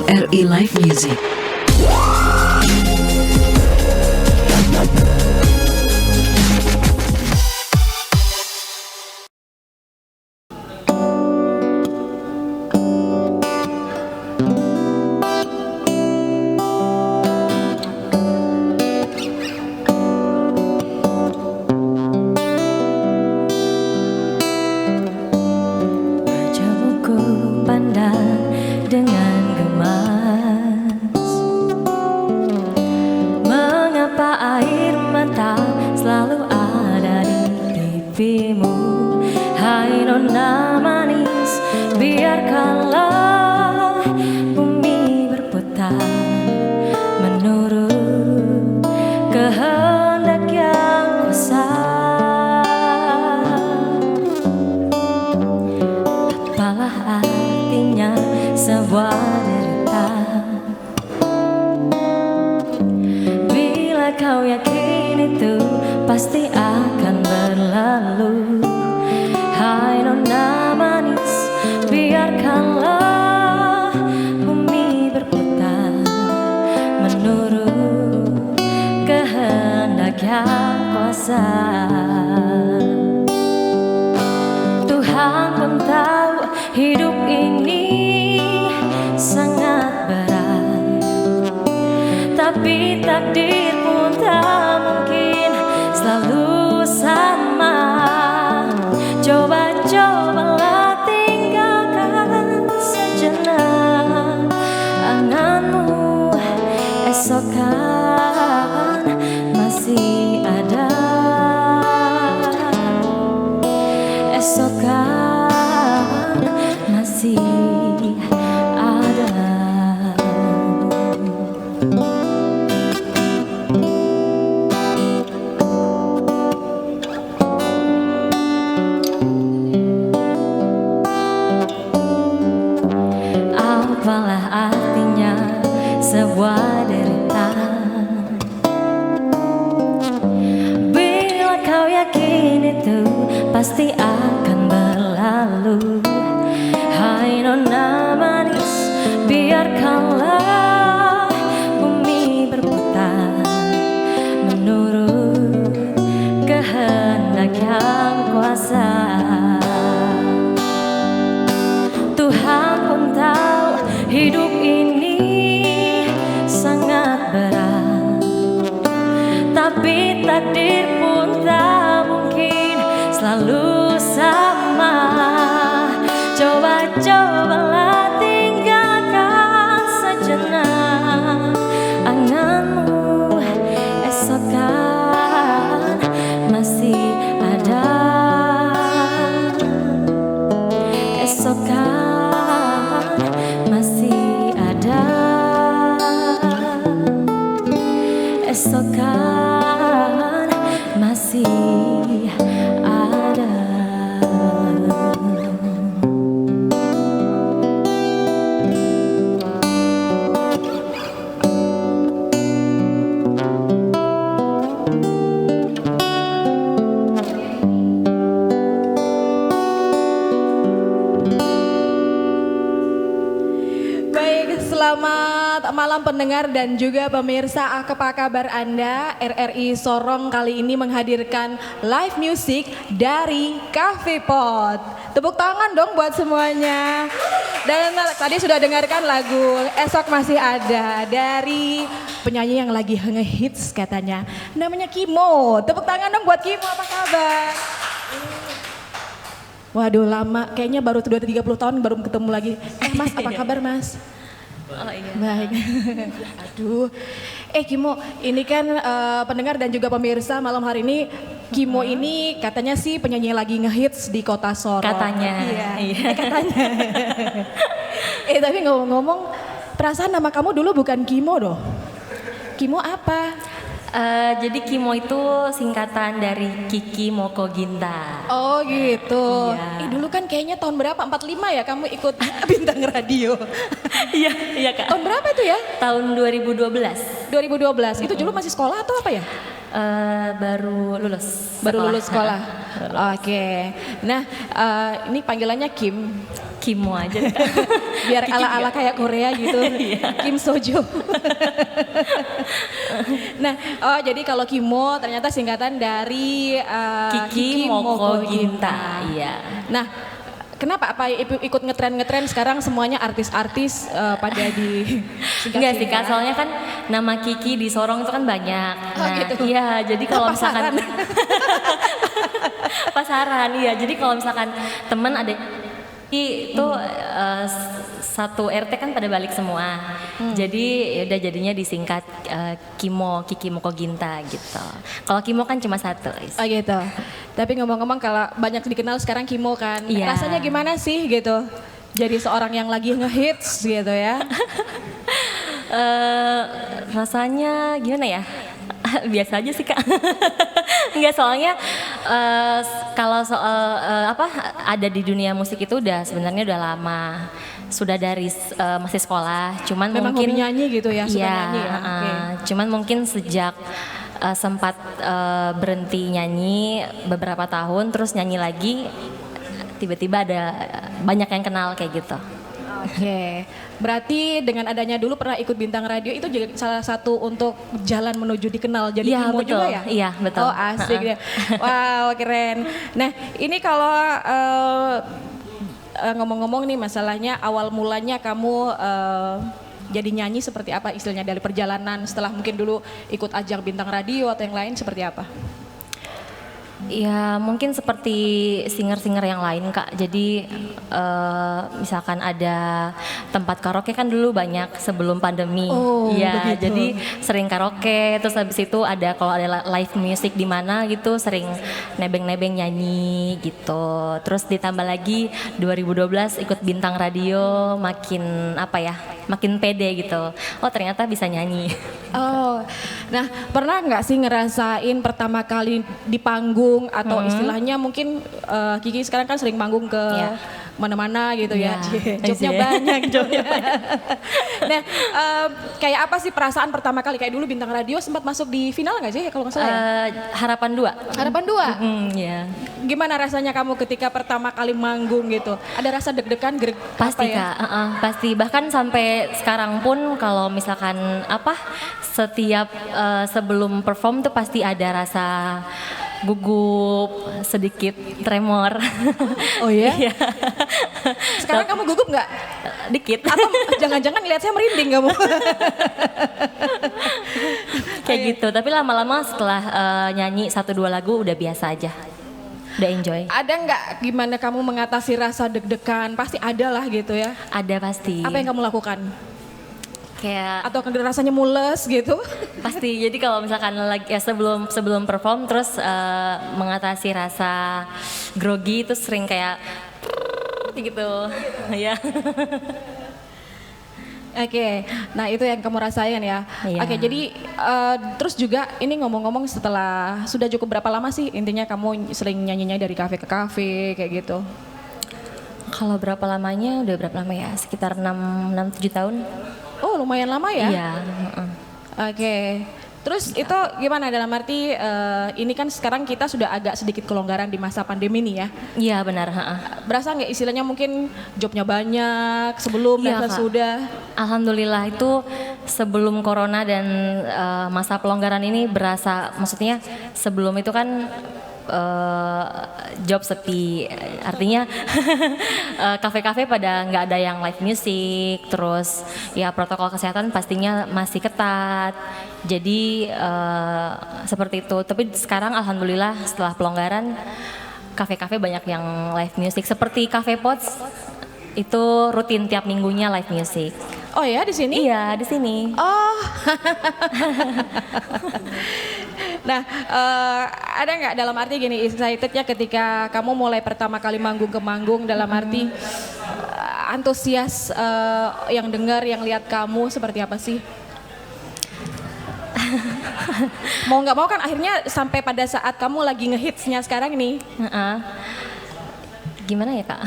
RRI Live Music. Dengan gemas, mengapa air mata selalu ada di pipimu? Hai nona manis, biarkanlah bumi berputar menurut kehendak yang kuasa. Apalah artinya sebuah derita bila kau yakin itu pasti akan berlalu. Hai nona manis, biarkanlah bumi berputar menurut kehendak yang kuasa. Tuhan pun tahu hidup ini sangat berat, tapi takdir pun tak mungkin selalu sama. Coba-cobalah tinggalkan sejenak anganmu, esok kan masih ada. Esok kan masih ada. Apalah artinya sebuah derita bila kau yakin itu pasti akan berlalu. Hai nona manis, biarkanlah bumi berputar menurut kehendak yang kuasa. Tuhan pun tahu hidup ini sangat berat, tapi takdir pun tak mungkin selalu sama. Coba-cobalah tinggalkan sejenak anganmu, esok kan masih ada. Esok kan masih ada. Esok kan masih ada. Selamat malam pendengar dan juga pemirsa, apa kabar Anda? RRI Sorong kali ini menghadirkan live music dari Cafe Pot. Tepuk tangan dong buat semuanya. Dan tadi sudah dengarkan lagu Esok Masih Ada dari penyanyi yang lagi ngehits katanya, namanya Kimo. Tepuk tangan dong buat Kimo, apa kabar? Waduh lama, kayaknya baru 30 tahun baru ketemu lagi. Mas, apa kabar Mas? Oh iya. Baik. Aduh. Kimo, ini kan pendengar dan juga pemirsa malam hari ini, Kimo ini katanya sih penyanyi yang lagi ngehits di kota Sorong. Katanya. Iya. Katanya. Tapi ngomong-ngomong, perasaan nama kamu dulu bukan Kimo doh. Kimo apa? Jadi Kimo itu singkatan dari Kiki Moko Ginta. Oh gitu. Iya. Dulu kan kayaknya tahun berapa? 45 ya kamu ikut Bintang Radio. Iya Kak. Tahun berapa itu ya? Tahun 2012. 2012. Itu dulu masih sekolah atau apa ya? Baru lulus. Baru lulus sekolah. Oke. Nah, ini panggilannya Kim. Kimo aja deh, Kak. Biar Kiki ala-ala juga. kayak Korea gitu. Kim Sojo. Nah, oh jadi kalau Kimo ternyata singkatan dari Kiki Moko Ginta. Iya. Nah, kenapa apa ikut ngetren sekarang semuanya artis-artis pada di Enggak sih Kak, soalnya kan nama Kiki di Sorong itu kan banyak. Oh, Nah, gitu. iya, jadi kalau misalkan Pasaran. pasaran, iya. Jadi kalau misalkan temen ada itu satu RT kan pada balik semua. Jadi ya udah jadinya disingkat Kimo, Kiki Moko Ginta gitu. Kalau Kimo kan cuma satu. Oh gitu. Tapi ngomong-ngomong kalau banyak dikenal sekarang Kimo kan. Iya. Rasanya gimana sih gitu? Jadi seorang yang lagi ngehits gitu ya. Rasanya gimana ya? Biasa aja sih Kak. Enggak, soalnya kalau soal apa ada di dunia musik itu udah sebenarnya udah lama. Sudah dari masih sekolah, cuman Memang mungkin hobi nyanyi gitu ya, suka iya, nyanyi ya. Oke. cuman mungkin sejak sempat berhenti nyanyi beberapa tahun terus nyanyi lagi tiba-tiba ada banyak yang kenal kayak gitu. Oke, berarti dengan adanya dulu pernah ikut Bintang Radio itu juga salah satu untuk jalan menuju dikenal jadi Iya, Kimo betul. juga ya? Iya, betul. Oh asik deh, wow keren. Nah ini kalau ngomong-ngomong nih masalahnya awal mulanya kamu jadi nyanyi seperti apa istilahnya dari perjalanan setelah mungkin dulu ikut ajang Bintang Radio atau yang lain seperti apa? Ya mungkin seperti singer-singer yang lain Kak. Jadi misalkan ada tempat karaoke kan dulu banyak sebelum pandemi. Oh, Iya, begitu. jadi sering karaoke. Terus habis itu ada kalau ada live music di mana gitu sering nebeng-nebeng nyanyi gitu. Terus ditambah lagi 2012 ikut Bintang Radio makin apa ya? Makin pede gitu. Oh ternyata bisa nyanyi. Oh, nah pernah nggak sih ngerasain pertama kali di panggung atau istilahnya mungkin Kiki sekarang kan sering manggung ke Iya. mana-mana gitu ya, Iya. jobnya Iya. banyak. Nah, kayak apa sih perasaan pertama kali kayak dulu Bintang Radio sempat masuk di final nggak sih kalau nggak salah ya? Harapan 2. Harapan 2. Ya. Gimana rasanya kamu ketika pertama kali manggung gitu? Ada rasa deg-degan, Pasti apa ya? Kak, pasti. Bahkan sampai sekarang pun kalau misalkan setiap sebelum perform tuh pasti ada rasa gugup, sedikit tremor. Oh ya? Iya. Sekarang kamu gugup nggak? Dikit. Atau jangan-jangan lihat saya merinding kamu? Kayak gitu. Tapi lama-lama setelah nyanyi 1-2 lagu udah biasa aja. Udah enjoy. Ada nggak gimana kamu mengatasi rasa deg-degan? Pasti ada lah gitu ya. Ada pasti. Apa yang kamu lakukan? Kayak Atau rasanya mules gitu? pasti. Jadi kalau misalkan lagi ya sebelum perform terus mengatasi rasa grogi itu sering kayak gitu. Ya. Oke, nah itu yang kamu rasain ya. Iya. Oke, jadi terus juga ini ngomong-ngomong setelah sudah cukup berapa lama sih intinya kamu sering nyanyinya dari kafe ke kafe kayak gitu? Kalau berapa lamanya? Udah berapa lama ya? Sekitar 6-7 tahun. Oh lumayan lama ya? Iya. Oke. Terus itu gimana dalam arti ini kan sekarang kita sudah agak sedikit kelonggaran di masa pandemi nih ya. Iya benar. Berasa nggak istilahnya mungkin jobnya banyak sebelum Iya, dan Kak. sudah? Alhamdulillah itu sebelum corona dan masa pelonggaran ini berasa, maksudnya sebelum itu kan job sepi, artinya kafe-kafe pada nggak ada yang live music, terus ya protokol kesehatan pastinya masih ketat, jadi seperti itu. Tapi sekarang alhamdulillah setelah pelonggaran kafe-kafe banyak yang live music, seperti Cafe Pots itu rutin tiap minggunya live music. Oh ya di sini? Iya di sini. Oh. Nah, ada nggak dalam arti gini excitednya ketika kamu mulai pertama kali manggung ke manggung dalam arti antusias yang dengar, yang lihat kamu seperti apa sih? Mau nggak mau kan akhirnya sampai pada saat kamu lagi ngehitsnya sekarang nih. Gimana ya Kak?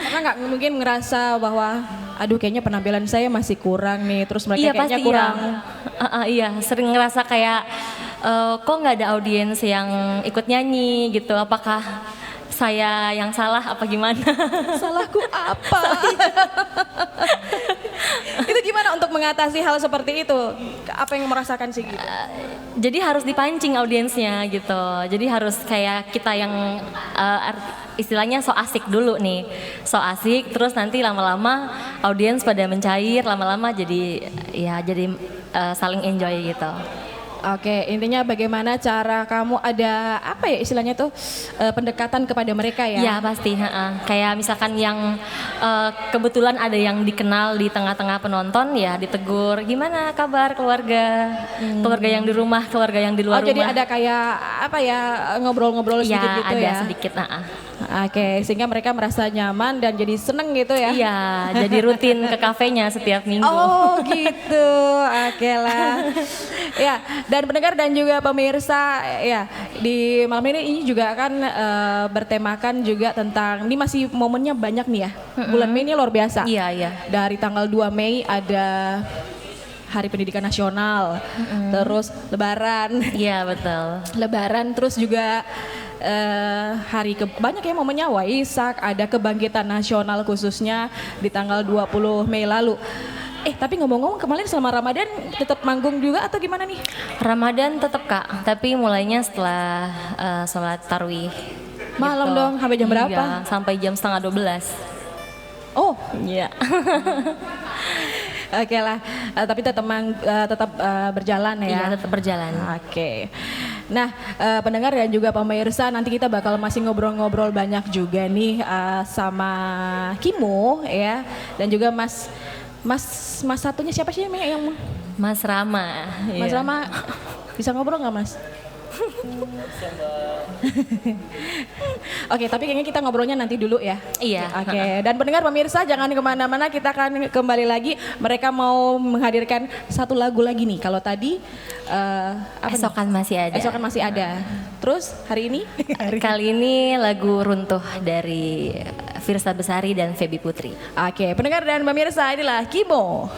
Karena nggak mungkin ngerasa bahwa aduh kayaknya penampilan saya masih kurang nih, terus mereka Iya kayaknya pasti kurang. iya, sering ngerasa kayak kok nggak ada audiens yang ikut nyanyi gitu. Apakah saya yang salah apa gimana? Salahku apa? Itu gimana untuk mengatasi hal seperti itu? Apa yang merasakan sih gitu? Jadi harus dipancing audiensnya gitu. Jadi harus kayak kita yang istilahnya so asik dulu nih. So asik terus nanti lama-lama audiens pada mencair, lama-lama jadi saling enjoy gitu. Oke, intinya bagaimana cara kamu ada apa ya istilahnya tuh pendekatan kepada mereka ya? Ya pasti, kayak misalkan yang kebetulan ada yang dikenal di tengah-tengah penonton ya ditegur, gimana kabar keluarga, keluarga yang di rumah, keluarga yang di luar rumah. Jadi ada kayak apa ya ngobrol-ngobrol sedikit gitu ada ya? Sedikit, Oke, sehingga mereka merasa nyaman dan jadi seneng gitu ya? Iya, jadi rutin ke kafenya setiap minggu. Oh gitu, oke lah. Ya, dan pendengar dan juga pemirsa ya di malam ini juga akan bertemakan juga tentang ini masih momennya banyak nih ya. Bulan Mei ini luar biasa. Iya. Dari tanggal 2 Mei ada Hari Pendidikan Nasional, terus Lebaran. Iya betul. Lebaran terus juga banyak ya momennya Waisak, ada Kebangkitan Nasional khususnya di tanggal 20 Mei lalu. Tapi ngomong-ngomong kemarin selama Ramadan tetap manggung juga atau gimana nih? Ramadan tetap Kak, tapi mulainya setelah sholat tarawih. Malam gitu. dong, sampai jam berapa? Iya, sampai jam setengah 12. Oh, Iya. Oke lah, tapi tetap berjalan ya. Iya, tetap berjalan. Oke. Nah, pendengar dan juga pemirsa, nanti kita bakal masih ngobrol-ngobrol banyak juga nih sama Kimo ya, dan juga Mas satunya siapa sih yang Mas Rama. Mas Rama bisa ngobrol nggak Mas? Oke, tapi kayaknya kita ngobrolnya nanti dulu ya. Iya. Oke, dan pendengar pemirsa jangan kemana-mana, kita akan kembali lagi. Mereka mau menghadirkan satu lagu lagi nih. Kalau tadi Esokan masih ada. Esokan masih ada. Terus hari ini? Kali ini lagu Runtuh dari Firsa Besari dan Feby Putri. Oke, pendengar dan pemirsa, inilah Kimo.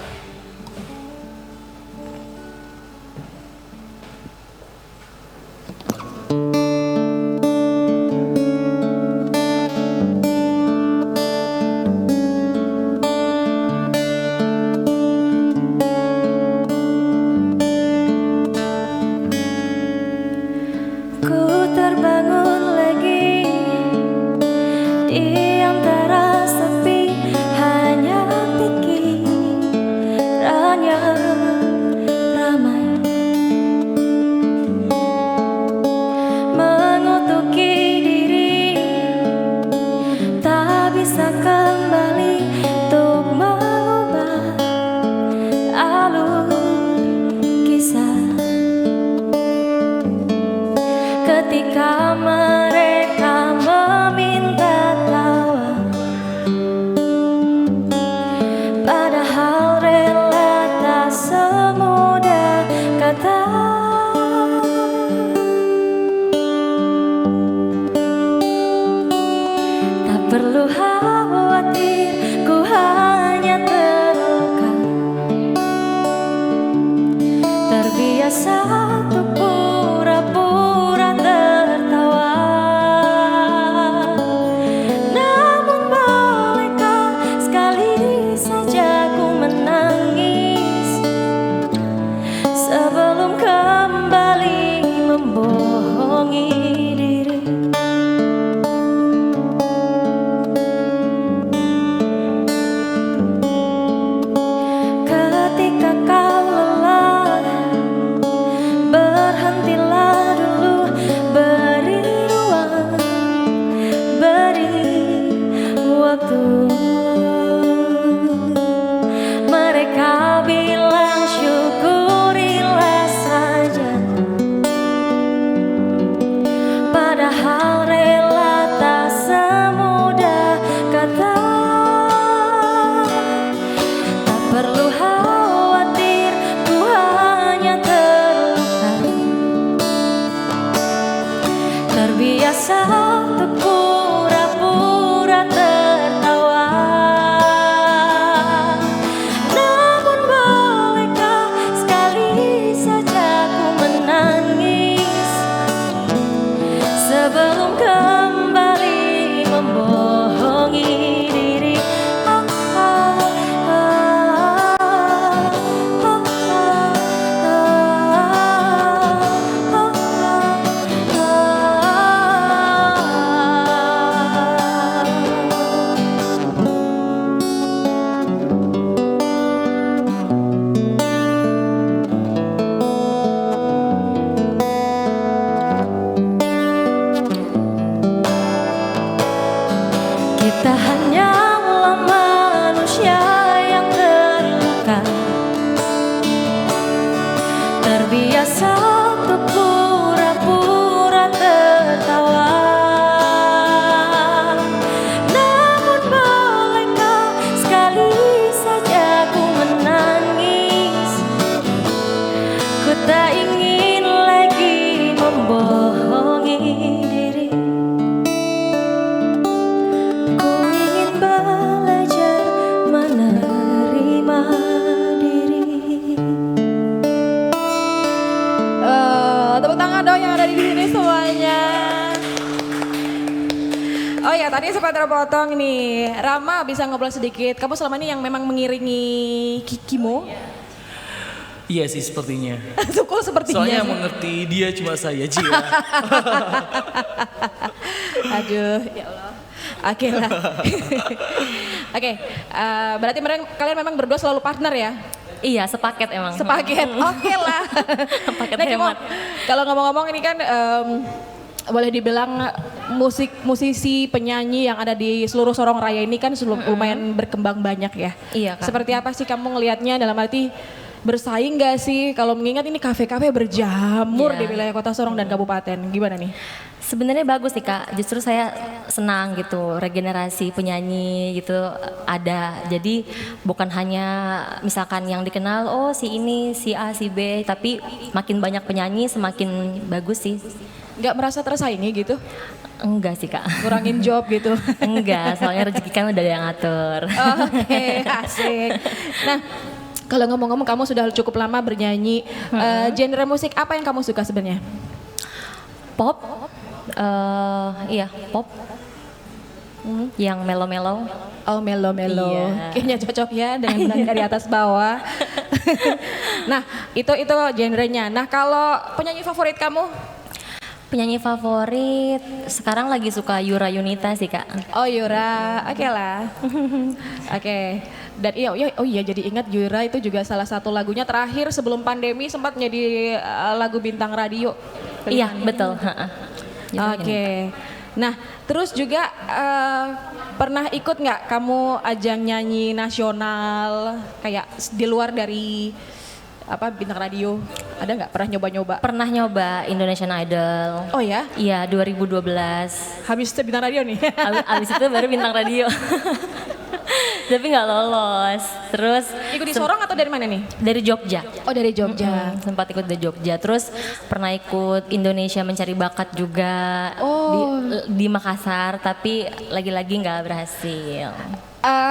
Ketika mereka meminta tawa, padahal rela tak semudah kata. Tak perlu khawatir, ku hanya terluka, terbiasa untuk pura-pura tertawa. Namun bolehkah sekali saja ku menangis sebelum kembali membohongi diri. Ketika kau lelah, berhentilah dulu, beri ruang, beri waktu. Mereka bilang syukurilah saja, padahal rela tak semudah kata. Tak perlu khawatir, ku hanya terluka, terbiasa untuk pura-pura tertawa. Tadi sempat terpotong nih. Rama bisa ngobrol sedikit. Kamu selama ini yang memang mengiringi Kimo? Iya sih sepertinya. Kok sepertinya Soalnya sih? yang mengerti dia cuma saya Jia. Aduh, ya Allah. Oke lah. Oke, berarti kalian memang berdua selalu partner ya? Iya, sepaket emang. Sepaket, oke lah. Paket Nah, Kimo, hemat. kalau ngomong-ngomong ini kan boleh dibilang musisi, penyanyi yang ada di seluruh Sorong Raya ini kan lumayan berkembang banyak ya. Iya, Kak. Seperti apa sih kamu ngelihatnya dalam arti bersaing gak sih? Kalau mengingat ini kafe-kafe berjamur Iya. di wilayah Kota Sorong dan Kabupaten. Gimana nih? Sebenarnya bagus sih Kak, justru saya senang gitu regenerasi penyanyi gitu ada. Jadi bukan hanya misalkan yang dikenal oh si ini, si A, si B, tapi makin banyak penyanyi semakin bagus sih. Gak merasa tersaingi gitu? Enggak sih Kak. Kurangin job gitu? Enggak, soalnya rezeki kan udah ada yang ngatur. Oke, asik. Nah, kalau ngomong-ngomong kamu sudah cukup lama bernyanyi. Genre musik apa yang kamu suka sebenarnya? Pop, iya pop. Yang melo-melo. Oh, melo-melo. Iya. Kayaknya cocok ya dengan nada dari atas bawah. Nah, itu genrenya. Nah, kalau penyanyi favorit kamu? Penyanyi favorit sekarang lagi suka Yura Yunita sih Kak. Oh, Yura. Oke lah. Oke. Dan iya jadi ingat Yura itu juga salah satu lagunya terakhir sebelum pandemi sempat menjadi lagu bintang radio. Iya betul. Ha-ha. Yura Oke. Nah, terus juga pernah ikut nggak kamu ajang nyanyi nasional kayak di luar dari bintang radio? Ada nggak pernah nyoba-nyoba? Pernah nyoba Indonesian Idol. Oh ya, Iya 2012. habis itu bintang radio nih. Abis itu baru bintang radio. Tapi nggak lolos. Terus Ikut di Sorong atau dari mana nih? dari Jogja. Oh, dari Jogja. Sempat ikut di Jogja. Terus pernah ikut Indonesia Mencari Bakat juga Oh. di Makassar. Tapi lagi-lagi nggak berhasil.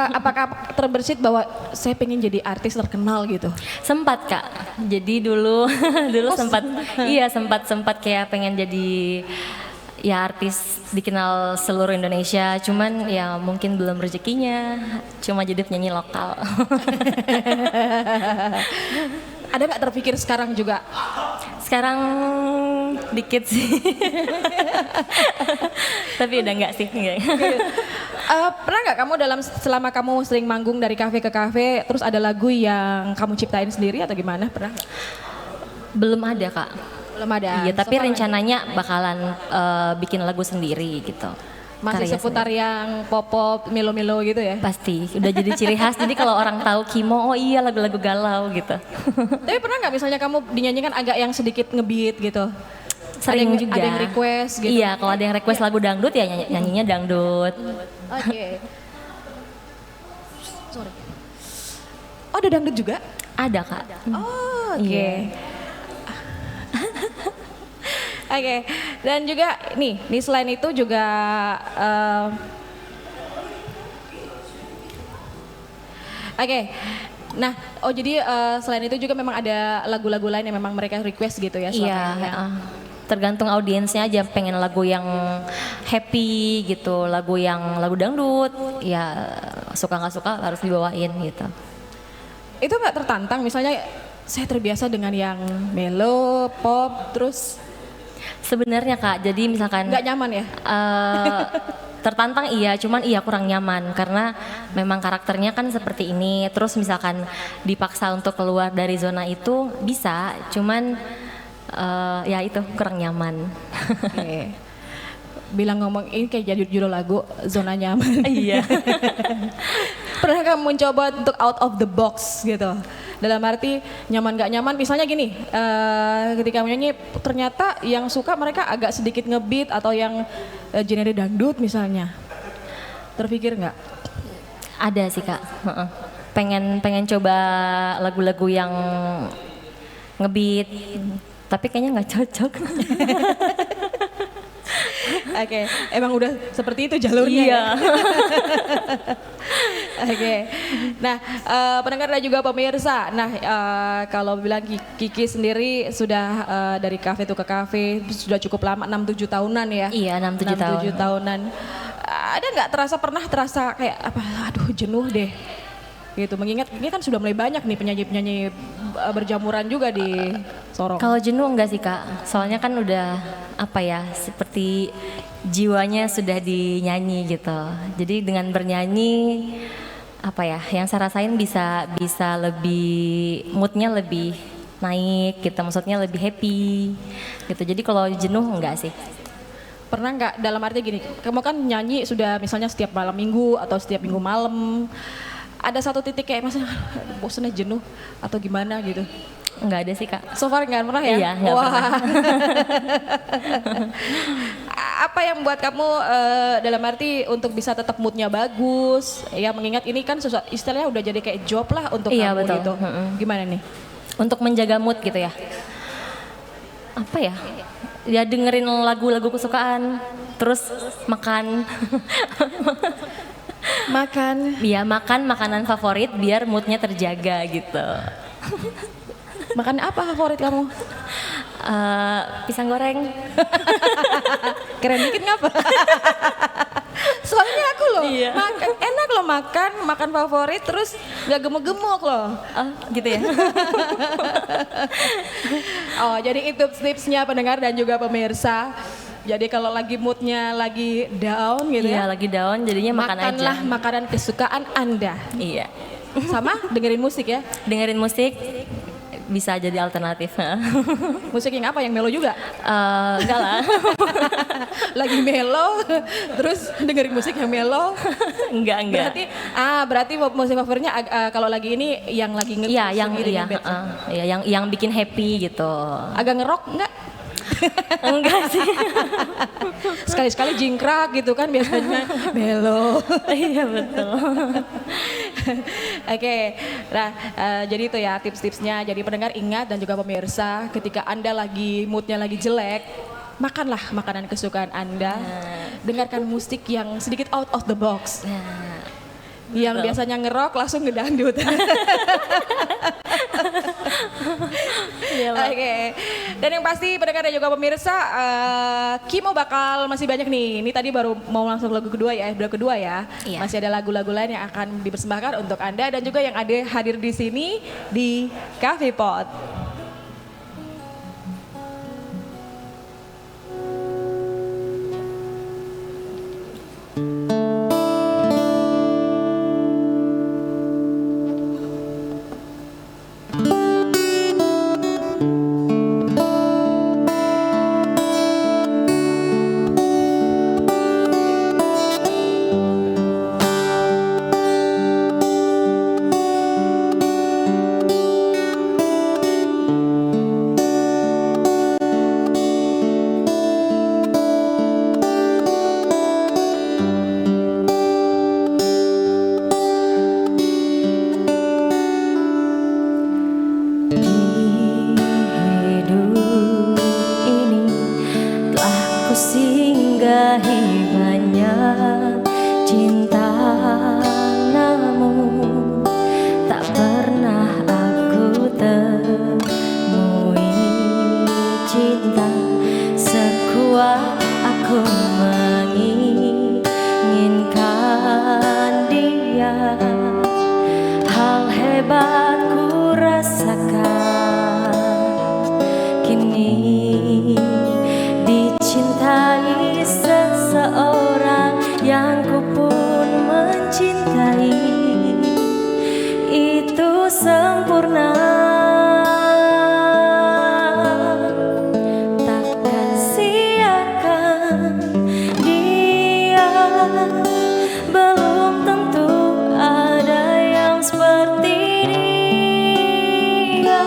Apakah terbersit bahwa saya pengen jadi artis terkenal gitu? Sempat Kak. Jadi dulu sempat kayak pengen jadi ya artis dikenal seluruh Indonesia, cuman ya mungkin belum rezekinya, cuma jadi penyanyi lokal. Ada nggak terpikir sekarang juga? Sekarang dikit sih. Tapi udah enggak sih. Enggak. Pernah nggak kamu selama kamu sering manggung dari kafe ke kafe, terus ada lagu yang kamu ciptain sendiri atau gimana? Pernah nggak? Belum ada Kak. Belum ada. Iya, tapi So far rencananya bakalan bikin lagu sendiri gitu. masih Karya seputar sendiri. yang pop-pop, milo-milo gitu ya? Pasti, udah jadi ciri khas. Jadi kalau orang tahu Kimo, oh iya lagu-lagu galau gitu. Tapi pernah nggak misalnya kamu dinyanyikan agak yang sedikit ngebeat gitu? Sering ada yang, juga. Ada yang request gitu? Iya, kalau ada yang request lagu dangdut ya nyanyinya dangdut. Oke. Sorry. Oh, ada dangdut juga? Ada Kak. Oh, oke. Iya. Oke, dan juga nih selain itu juga oke. Nah, oh jadi selain itu juga memang ada lagu-lagu lain yang memang mereka request gitu ya? Iya, selama ini? tergantung audiensnya aja pengen lagu yang happy gitu, lagu dangdut, ya suka nggak suka harus dibawain gitu. Itu nggak tertantang misalnya saya terbiasa dengan yang melo, pop, terus Sebenarnya Kak, jadi misalkan nggak nyaman ya? tertantang iya, cuman iya kurang nyaman karena memang karakternya kan seperti ini. Terus misalkan dipaksa untuk keluar dari zona itu bisa, cuman ya itu kurang nyaman. Oke. Bilang ngomong ini kayak jadi judul lagu zona nyaman. Iya. Pernah kamu mencoba untuk out of the box gitu? Dalam arti nyaman gak nyaman, misalnya gini, ketika menyanyi ternyata yang suka mereka agak sedikit ngebeat atau yang genre dangdut misalnya. Terpikir nggak? Ada sih Kak. Heeh. Pengen coba lagu-lagu yang ngebeat, tapi kayaknya nggak cocok. Oke, emang udah seperti itu jalurnya Iya. ya? Oke, nah pendengar dan juga pemirsa, nah kalau bilang Kiki sendiri sudah dari kafe itu ke kafe sudah cukup lama, 6-7 tahunan ya? Iya, 6-7 tahun. 6-7 tahunan. ada nggak pernah terasa kayak apa, aduh jenuh deh gitu, mengingat ini kan sudah mulai banyak nih penyanyi-penyanyi berjamuran juga di Sorong. Kalau jenuh enggak sih Kak, soalnya kan udah apa ya, seperti jiwanya sudah dinyanyi gitu. Jadi dengan bernyanyi apa ya, yang saya rasain bisa lebih moodnya lebih naik gitu, maksudnya lebih happy gitu. Jadi kalau jenuh enggak sih. Pernah nggak, dalam arti gini, kamu kan nyanyi sudah misalnya setiap malam minggu atau setiap minggu malam, ada satu titik kayak masa bosannya, jenuh atau gimana gitu? Enggak ada sih Kak. So far nggak pernah ya? Iya, nggak pernah. Apa yang buat kamu dalam arti untuk bisa tetap moodnya bagus? Ya mengingat ini kan istilahnya udah jadi kayak job lah untuk Iya, kamu betul. gitu. Gimana nih? Untuk menjaga mood gitu ya. Apa ya? Ya dengerin lagu-lagu kesukaan, terus makan. Makan. Iya, makan makanan favorit biar moodnya terjaga gitu. Makan apa favorit kamu? Pisang goreng. Keren dikit ngapa? Soalnya aku loh, Iya. enak loh makan favorit terus gak gemuk-gemuk loh. Oh, gitu ya. Oh, jadi itu tipsnya pendengar dan juga pemirsa. Jadi kalau lagi moodnya lagi down gitu Iya, ya, lagi down jadinya makan aja. makanlah makanan kesukaan Anda. Iya. Sama dengerin musik ya. Dengerin musik bisa jadi alternatif. Musik yang apa? Yang melo juga? Enggak lah. Lagi melo, terus dengerin musik yang melo. Enggak. Berarti musik favoritnya kalau lagi ini yang lagi Iya, yang gitu, iya, bad. iya, yang bikin happy gitu. Agak ngerok enggak? Enggak sih. Sekali-sekali jingkrak gitu kan biasanya melo. Iya, betul. Oke, nah jadi itu ya tips-tipsnya. Jadi pendengar ingat dan juga pemirsa, ketika Anda lagi moodnya lagi jelek, makanlah makanan kesukaan Anda. Dengarkan musik yang sedikit out of the box. Yang biasanya ngerok langsung ngedangdut. Oke. Dan yang pasti pendengar dan juga pemirsa, Kimo bakal masih banyak nih. Ini tadi baru mau langsung lagu kedua ya, lagu kedua ya. Iya. Masih ada lagu-lagu lain yang akan dipersembahkan untuk Anda dan juga yang ada hadir di sini di Cafe Pot. Singgahi banyak cinta, namun tak pernah aku temui cinta sekuat aku menginginkan dia. Hal hebat ku rasakan kini, dicintai seseorang yang ku pun mencintai, itu sempurna. Takkan siakan dia, belum tentu ada yang seperti dia.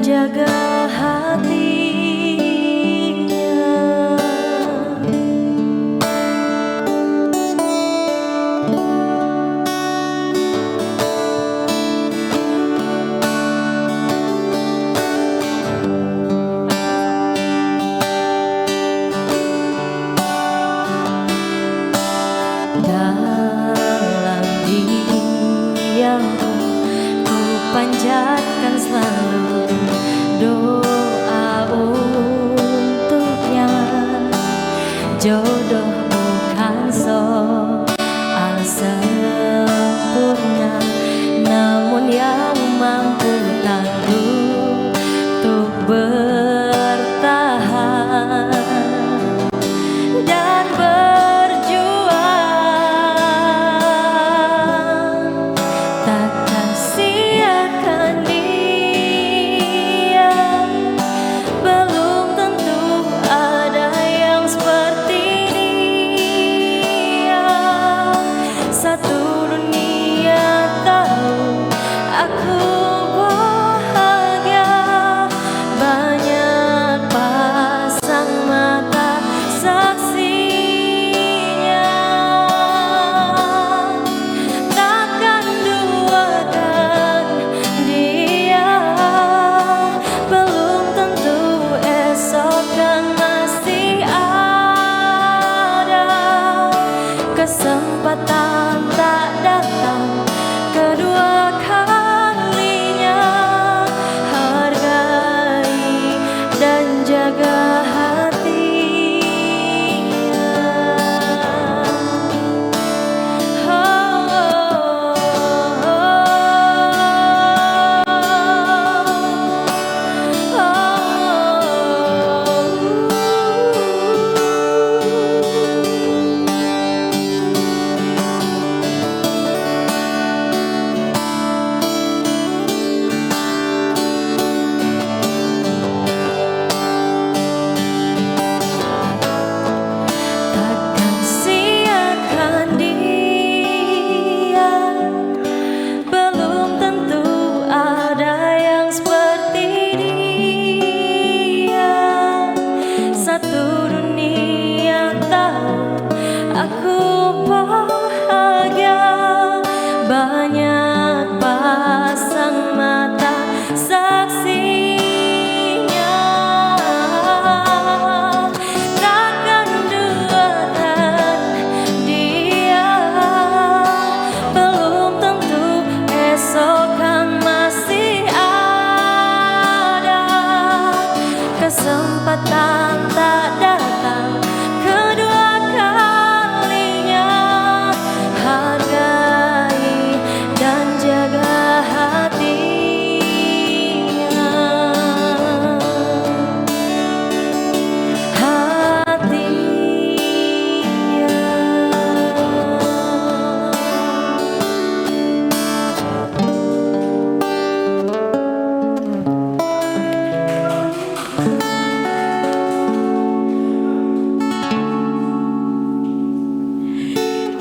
jaga hatinya. Dalam diamku ku panjatkan selalu doa untuknya. Jodoh bukan soal sempurna, namun yang mampu tangguh untuk bertahan dan berjuang. Takkan sia-siakan dia, belum tentu ada yang seperti dia. Satu dunia tahu aku bahagia, banyak pasang mata saksinya. Takkan duakan dia, belum tentu esok kan masih ada. Kesempatan tak datang kedua kalinya. Hargai dan jaga hatinya. Takkan siakan dia, belum tentu ada yang seperti dia. Satu dunia tahu aku bahagia, banyak pasang mata saksinya. Takkan duakan dia, belum tentu esok kan masih ada. Kesempatan tak datang kedua kalinya. Hargai dan jaga hatinya.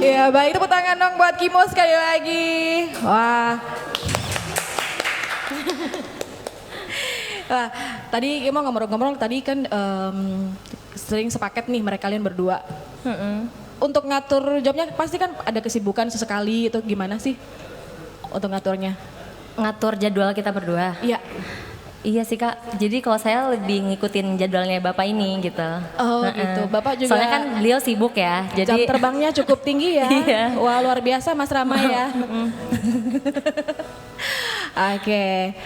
Ya baik, tepuk tangan dong buat Kimo sekali lagi. Wah. Wah, tadi Kimo ngomong-ngomong tadi kan sering sepaket nih mereka kalian berdua. Untuk ngatur jobnya pasti kan ada kesibukan sesekali, itu gimana sih untuk ngaturnya? Ngatur jadwal kita berdua. Iya. Iya sih Kak, jadi kalau saya lebih ngikutin jadwalnya Bapak ini gitu. Oh gitu, Bapak juga Soalnya kan beliau sibuk ya, jam jadi terbangnya cukup tinggi ya. Iya. Wah luar biasa Mas Rama ya. Oke.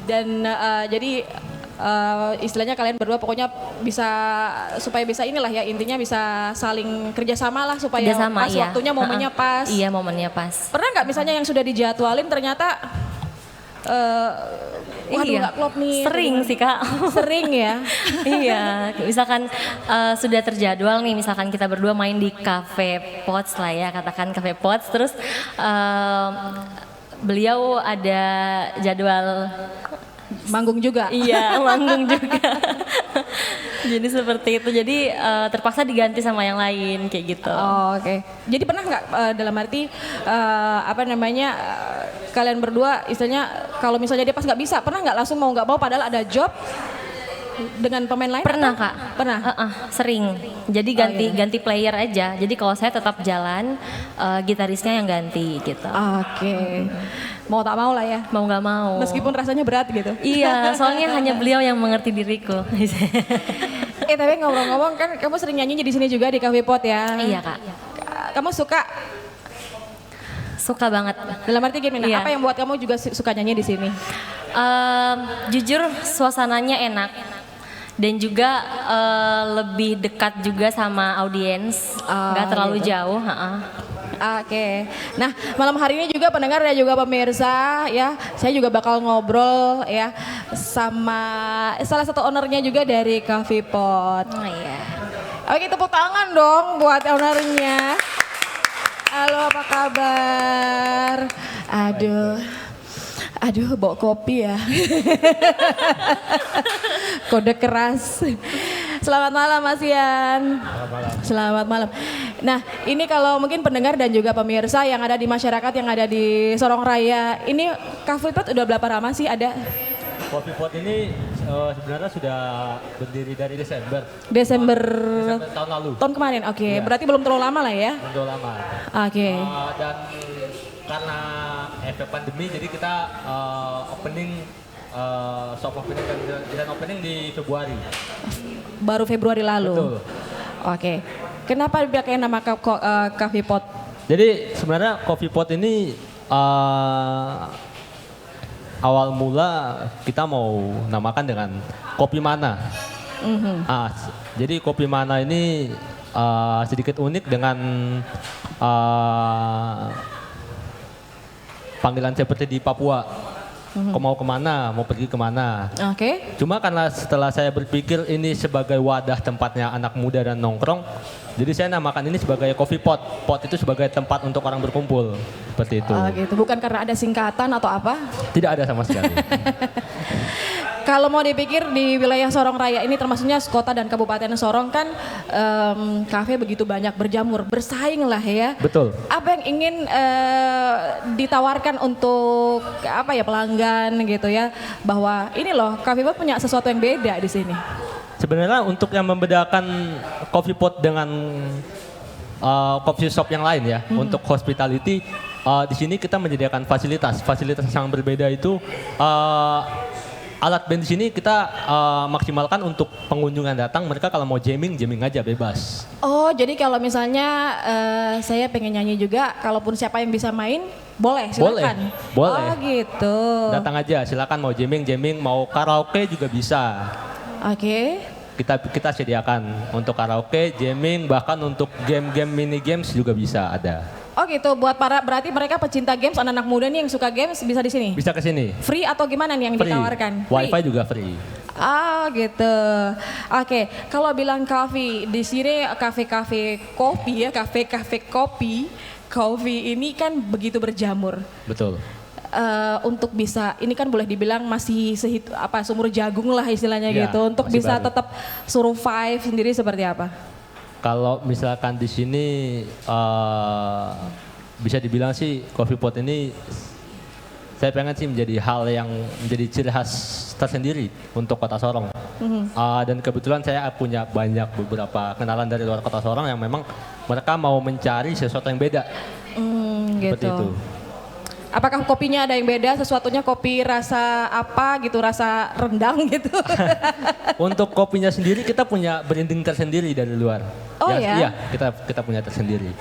Dan jadi istilahnya kalian berdua pokoknya bisa supaya bisa inilah ya, intinya bisa saling kerjasama lah supaya kerjasama, pas iya. waktunya momennya pas. Iya momennya pas. Pernah nggak misalnya yang sudah dijadwalin ternyata waduh Iya. nggak klop nih? Sering sih Kak. Sering ya. Iya, misalkan sudah terjadwal nih, misalkan kita berdua main di Cafe Pots lah ya, katakan Cafe Pots, terus beliau ada jadwal Manggung juga. iya, manggung juga. Jadi seperti itu, jadi terpaksa diganti sama yang lain kayak gitu. Oh, oke. Jadi pernah nggak dalam arti apa namanya kalian berdua istilahnya kalau misalnya dia pas nggak bisa, pernah nggak langsung mau nggak mau padahal ada job dengan pemain lain? Pernah atau? Kak. Pernah. Sering. Jadi ganti player aja. Jadi kalau saya tetap jalan, gitarisnya yang ganti gitu. Oke. Mau tak mau lah ya. Mau nggak mau. Meskipun rasanya berat gitu. Iya, soalnya hanya beliau yang mengerti diriku. Tapi ngomong-ngomong kan kamu sering nyanyi di sini juga di Cafe Pot ya. Iya Kak. Kamu suka Suka banget. dalam arti gimana? Iya. Apa yang buat kamu juga suka nyanyi di sini? Jujur suasananya enak dan juga lebih dekat juga sama audiens, nggak terlalu gitu. jauh. Oke. Nah, malam hari ini juga pendengar dan juga pemirsa ya, saya juga bakal ngobrol ya sama salah satu ownernya juga dari Cafe Pot. Oh iya. Oke, tepuk tangan dong buat ownernya. Halo, apa kabar? Aduh, bawa kopi ya. Kode keras. Selamat malam Mas Ian. Selamat malam. Nah, ini kalau mungkin pendengar dan juga pemirsa yang ada di masyarakat yang ada di Sorong Raya, ini Cafe Pot udah berapa lama sih ada? Coffee Pot ini sebenarnya sudah berdiri dari Desember Desember tahun lalu. tahun kemarin. Oke, Iya. berarti belum terlalu lama lah ya. Udah lama. Oke. Dan karena efek pandemi jadi kita opening soft opening dan grand opening di Februari. Baru Februari lalu. Betul. Oke. Kenapa pakai nama Cafe Pot? Jadi sebenarnya Coffee Pot ini awal mula kita mau namakan dengan Kopi Mana. Jadi Kopi Mana ini sedikit unik dengan panggilan seperti di Papua. Kau mau kemana, mau pergi kemana. Oke. Cuma karena setelah saya berpikir ini sebagai wadah tempatnya anak muda dan nongkrong, jadi saya namakan ini sebagai Coffee Pot. Pot itu sebagai tempat untuk orang berkumpul, seperti itu. Gitu. Bukan karena ada singkatan atau apa? Tidak ada sama sekali. Kalau mau dipikir di wilayah Sorong Raya ini termasuknya kota dan kabupaten Sorong kan kafe begitu banyak berjamur, bersaing lah ya. Betul. Apa yang ingin ditawarkan untuk apa ya pelanggan gitu ya, bahwa ini loh Cafe Pot punya sesuatu yang beda di sini. Sebenarnya untuk yang membedakan Coffee Pot dengan coffee shop yang lain ya, untuk hospitality di sini kita menyediakan fasilitas yang berbeda itu. Alat band di sini kita maksimalkan untuk pengunjung yang datang, mereka kalau mau jamming aja bebas. Oh, jadi kalau misalnya saya pengen nyanyi juga, kalaupun siapa yang bisa main, boleh silakan. Boleh. Oh, gitu. Datang aja, silakan mau jamming, mau karaoke juga bisa. Oke. Kita sediakan untuk karaoke, jamming, bahkan untuk game-game mini games juga bisa ada. Oh gitu, berarti mereka pecinta games, anak-anak muda nih yang suka games bisa di sini? Bisa ke sini. Free atau gimana nih yang Free. ditawarkan? Free? Wifi juga free. Ah gitu. Oke, kalau bilang coffee di sini kafe-kafe kopi ya, kafe-kafe kopi ini kan begitu berjamur. Betul. Untuk bisa, ini kan boleh dibilang masih sumur jagung lah istilahnya Ya, gitu. Untuk masih bisa baru. tetap survive sendiri seperti apa? Kalau misalkan di sini bisa dibilang sih Coffee Pot ini saya pengen sih menjadi hal yang menjadi ciri khas tersendiri untuk Kota Sorong. Dan kebetulan saya punya beberapa kenalan dari luar Kota Sorong yang memang mereka mau mencari sesuatu yang beda. Seperti Gitu. itu. Apakah kopinya ada yang beda? Sesuatunya kopi rasa apa gitu, rasa rendang gitu? Untuk kopinya sendiri kita punya branding tersendiri dari luar. Oh ya? Iya, kita punya tersendiri.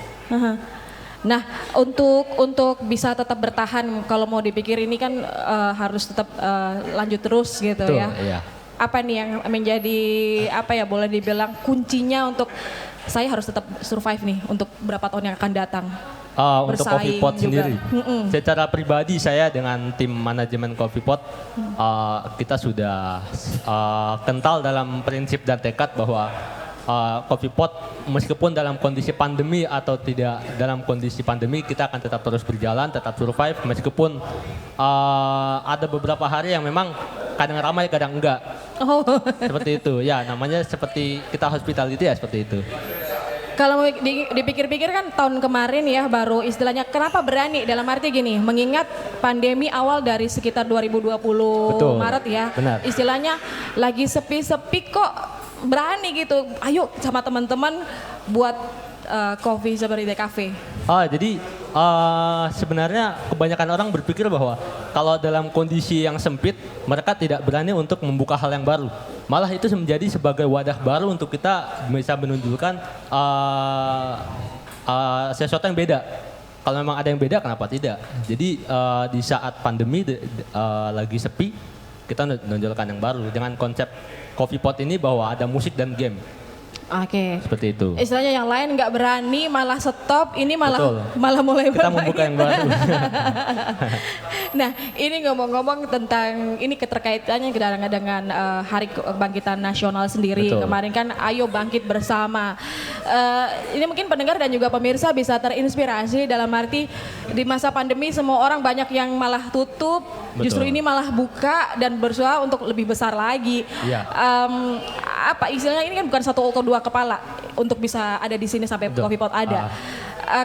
Nah, untuk bisa tetap bertahan, kalau mau dipikir ini kan harus tetap lanjut terus gitu. Betul, ya. iya. Apa nih yang menjadi boleh dibilang kuncinya untuk saya harus tetap survive nih untuk berapa tahun yang akan datang? Untuk Coffee Pot juga. sendiri, secara pribadi saya dengan tim manajemen Coffee Pot kita sudah kental dalam prinsip dan tekad bahwa Coffee Pot meskipun dalam kondisi pandemi atau tidak dalam kondisi pandemi kita akan tetap terus berjalan, tetap survive meskipun ada beberapa hari yang memang kadang ramai kadang enggak. Oh. Seperti itu ya, namanya seperti kita hospitality ya seperti itu. Kalau dipikir-pikir kan tahun kemarin ya baru istilahnya kenapa berani dalam arti gini, mengingat pandemi awal dari sekitar 2020 Betul, Maret ya. benar. Istilahnya lagi sepi-sepi kok berani gitu. Ayo sama teman-teman buat coffee seperti The Cafe. Jadi sebenarnya kebanyakan orang berpikir bahwa kalau dalam kondisi yang sempit, mereka tidak berani untuk membuka hal yang baru. Malah itu menjadi sebagai wadah baru untuk kita bisa menunjukkan sesuatu yang beda. Kalau memang ada yang beda, kenapa tidak? Jadi di saat pandemi lagi sepi, kita menonjolkan yang baru dengan konsep Coffee Pot ini bahwa ada musik dan game. Oke. Seperti itu. Istilahnya yang lain nggak berani, malah stop, ini Betul. malah mulai Kita bermain. membuka yang baru. Nah, ini ngomong-ngomong tentang ini keterkaitannya dengan Hari Kebangkitan Nasional sendiri. Betul. Kemarin kan Ayo Bangkit Bersama. Ini mungkin pendengar dan juga pemirsa bisa terinspirasi dalam arti di masa pandemi semua orang banyak yang malah tutup, justru Betul. ini malah buka dan berusaha untuk lebih besar lagi. Iya. Apa istilahnya ini kan bukan satu atau dua kepala untuk bisa ada di sini sampai Betul. Coffee Pot ada.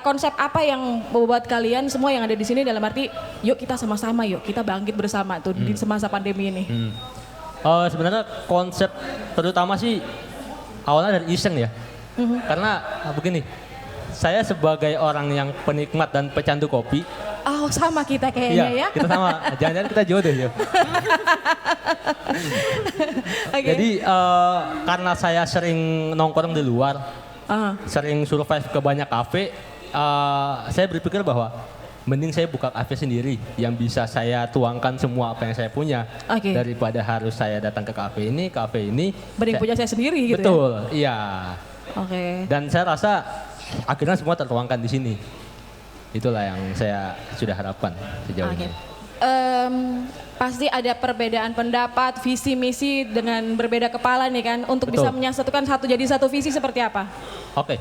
Konsep apa yang membuat kalian semua yang ada di sini dalam arti yuk kita sama-sama yuk kita bangkit bersama tuh di semasa pandemi ini. Sebenarnya konsep terutama sih awalnya dari iseng ya. Karena begini, saya sebagai orang yang penikmat dan pecandu kopi, Oh sama kita kayaknya ya. kita sama, jangan-jangan kita jodoh ya. Oke. Jadi karena saya sering nongkrong di luar, sering survive ke banyak kafe, saya berpikir bahwa mending saya buka kafe sendiri yang bisa saya tuangkan semua apa yang saya punya Oke. daripada harus saya datang ke kafe ini. Mending punya saya sendiri gitu Betul, iya. ya. Oke. Dan saya rasa akhirnya semua tertuangkan di sini. Itulah yang saya sudah harapkan sejauh Oke. ini. Pasti ada perbedaan pendapat, visi misi dengan berbeda kepala nih kan untuk Betul. bisa menyatukan satu visi seperti apa? Oke,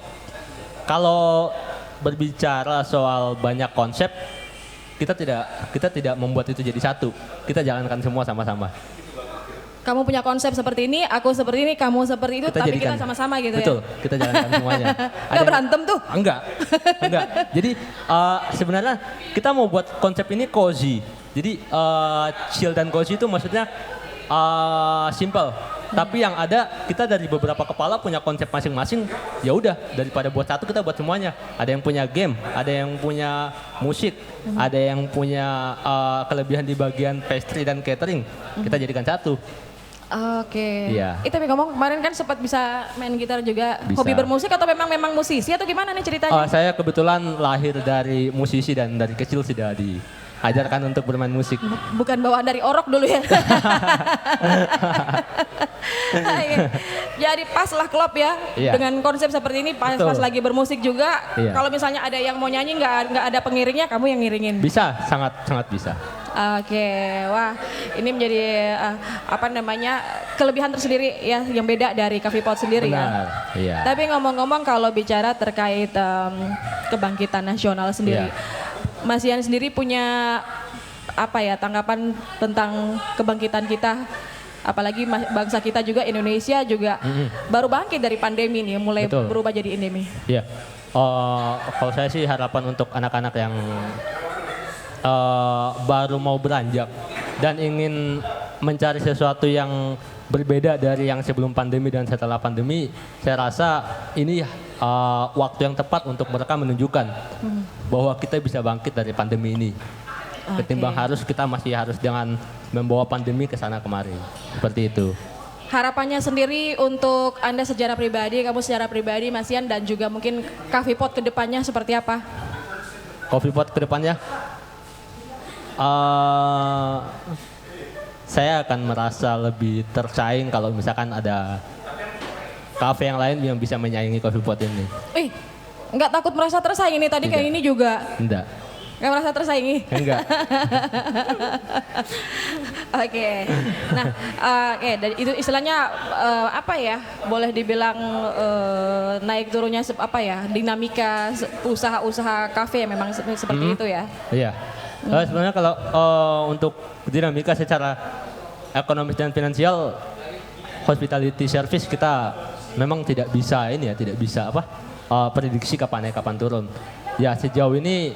kalau berbicara soal banyak konsep, kita tidak membuat itu jadi satu. Kita jalankan semua sama-sama. Kamu punya konsep seperti ini, aku seperti ini, kamu seperti itu, tapi kita sama-sama gitu Betul, ya? kita jalankan semuanya. Nggak berantem tuh? Enggak. Jadi sebenarnya kita mau buat konsep ini cozy. Jadi chill dan cozy itu maksudnya simple. Tapi yang ada kita dari beberapa kepala punya konsep masing-masing. Ya udah, daripada buat satu kita buat semuanya. Ada yang punya game, ada yang punya musik, ada yang punya kelebihan di bagian pastry dan catering. Kita jadikan satu. Oke. Iya. Tapi ngomong kemarin kan sempat bisa main gitar juga. Bisa. Hobi bermusik atau memang musisi atau gimana nih ceritanya? Saya kebetulan lahir dari musisi dan dari kecil sudah diajarkan untuk bermain musik. Bukan bawaan dari orok dulu ya. Jadi pas lah klub ya Iya. dengan konsep seperti ini pas Betul. lagi bermusik juga. Iya. Kalau misalnya ada yang mau nyanyi nggak ada pengiringnya, kamu yang ngiringin. Bisa, sangat bisa. Oke, wah ini menjadi kelebihan tersendiri ya yang beda dari Coffee Pot sendiri Benar, ya. iya. Tapi ngomong-ngomong kalau bicara terkait kebangkitan nasional sendiri, Iya. Mas Ian sendiri punya tanggapan tentang kebangkitan kita? Apalagi bangsa kita juga Indonesia juga baru bangkit dari pandemi nih, mulai Betul. berubah jadi endemi. Iya. Kalau saya sih harapan untuk anak-anak yang baru mau beranjak dan ingin mencari sesuatu yang berbeda dari yang sebelum pandemi dan setelah pandemi, saya rasa ini waktu yang tepat untuk mereka menunjukkan bahwa kita bisa bangkit dari pandemi ini. Ketimbang kita masih harus dengan membawa pandemi ke sana kemari. Seperti itu. Harapannya sendiri untuk Anda secara pribadi, kamu secara pribadi Mas Ian dan juga mungkin Coffee Pot ke depannya seperti apa? Coffee Pot ke depannya, saya akan merasa lebih tersaing kalau misalkan ada kafe yang lain yang bisa menyaingi Coffee Pot ini. Nggak takut merasa tersaing ini tadi kayak Tidak. ini juga. Enggak. Nggak merasa tersaingi? Enggak. Oke. Nah, dan itu istilahnya boleh dibilang naik turunnya dinamika usaha-usaha kafe memang seperti itu ya. Iya. Sebenarnya kalau untuk dinamika secara ekonomis dan finansial, hospitality service kita memang tidak bisa prediksi kapan naik kapan turun. Ya sejauh ini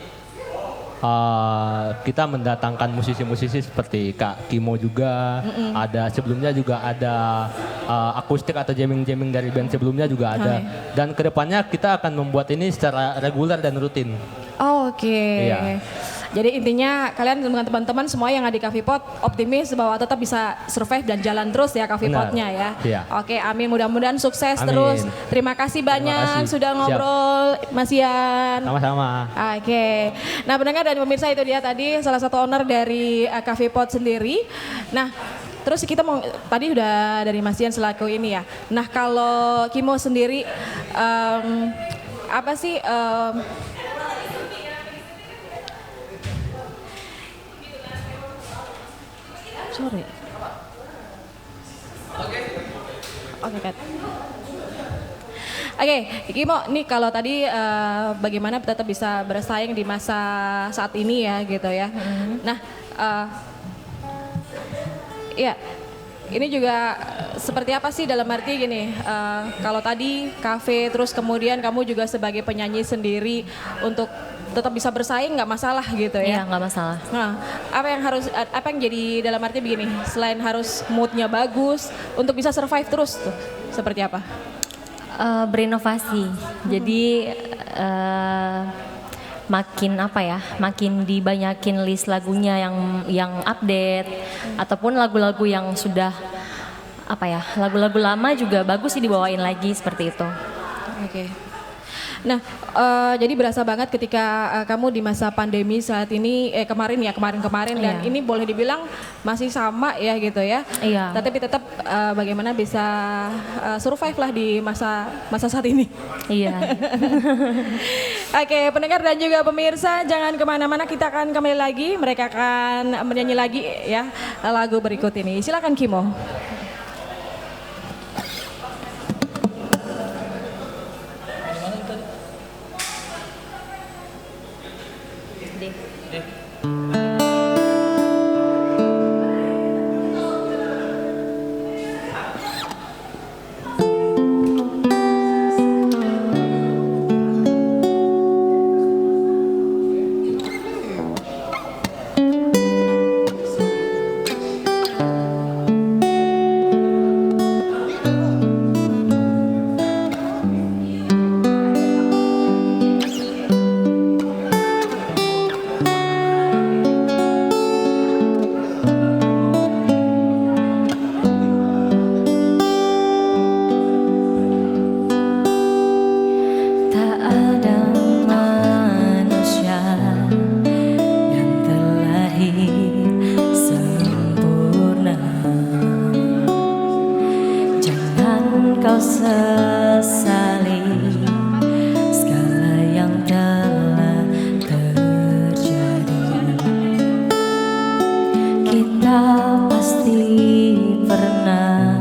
kita mendatangkan musisi-musisi seperti Kak Kimo juga, ada sebelumnya juga ada akustik atau jamming-jamming dari band sebelumnya juga ada. Dan kedepannya kita akan membuat ini secara reguler dan rutin. Oke. Iya. Jadi intinya kalian dengan teman-teman semua yang ada di Coffee Pot optimis bahwa tetap bisa survive dan jalan terus ya Coffee Benar. Potnya ya. Iya. Oke, amin. Mudah-mudahan sukses Amin. terus. Terima kasih banyak kasih. sudah Siap. ngobrol Mas Ian. Sama-sama. Oke. Nah, pendengar dan pemirsa itu dia tadi salah satu owner dari Coffee Pot sendiri. Nah, terus kita mau tadi udah dari Mas Ian selaku ini ya. Nah, kalau Kimo sendiri apa sih sorry. Oke, Kat. Oke, Kimo, nih kalau tadi bagaimana tetap bisa bersaing di masa saat ini ya gitu ya. Nah, ya ini juga seperti apa sih dalam arti gini, kalau tadi kafe terus kemudian kamu juga sebagai penyanyi sendiri untuk tetap bisa bersaing nggak masalah gitu Iya, ya. nggak masalah. Nah, apa yang jadi dalam arti begini, selain harus moodnya bagus untuk bisa survive terus tuh, seperti apa? Berinovasi. Jadi makin apa ya, makin dibanyakin list lagunya yang update ataupun lagu-lagu yang sudah apa ya, lagu-lagu lama juga bagus sih dibawain lagi seperti itu. Oke. Nah, jadi berasa banget ketika kamu di masa pandemi saat ini, kemarin dan Iya. ini boleh dibilang masih sama ya gitu ya. Iya. Tapi tetap bagaimana bisa survive lah di masa saat ini. Iya. Oke, pendengar dan juga pemirsa jangan kemana-mana, kita akan kembali lagi. Mereka akan menyanyi lagi ya lagu berikut ini. Silakan Kimo. Tak ada manusia yang terlahir sempurna. Jangan kau sesali segala yang telah terjadi. Kita pasti pernah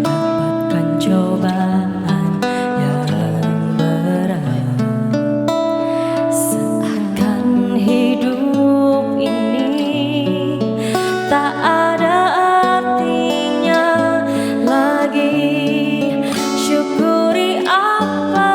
dapatkan cobaan yang berat. Seakan hidup ini tak ada artinya lagi. Syukuri apa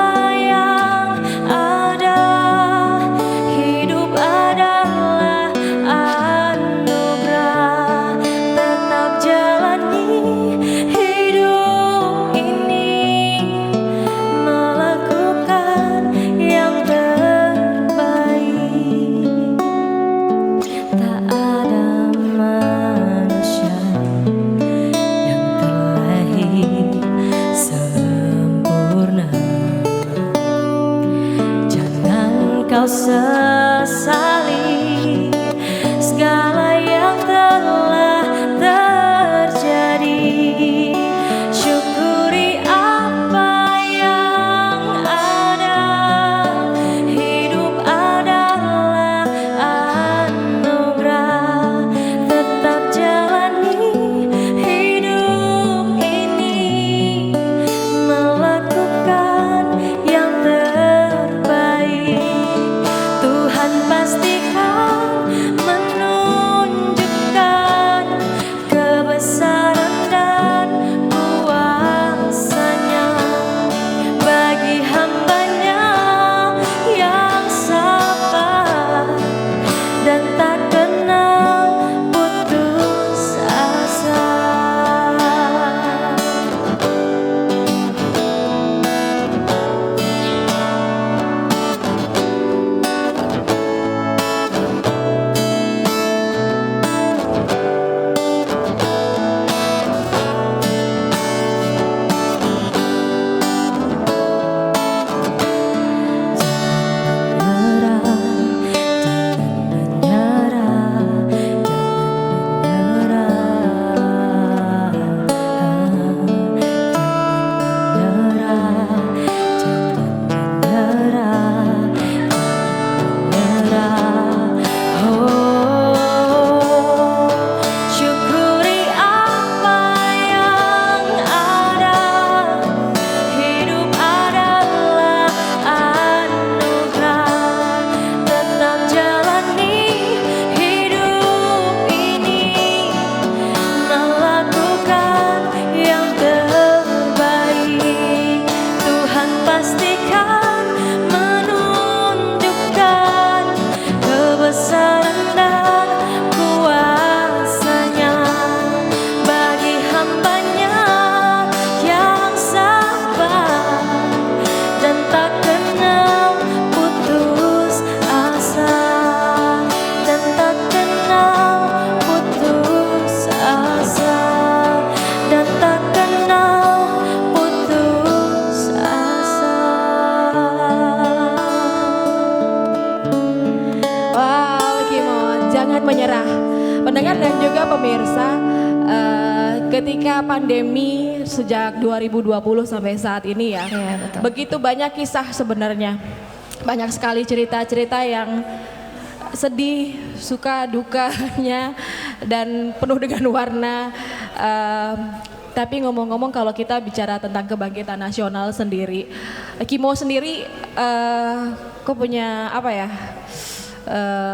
masa pandemi sejak 2020 sampai saat ini ya. Iya, betul. Begitu banyak kisah sebenarnya. Banyak sekali cerita-cerita yang sedih, suka, dukanya, dan penuh dengan warna. Tapi ngomong-ngomong kalau kita bicara tentang kebangkitan nasional sendiri, Kimo sendiri, kok punya apa ya,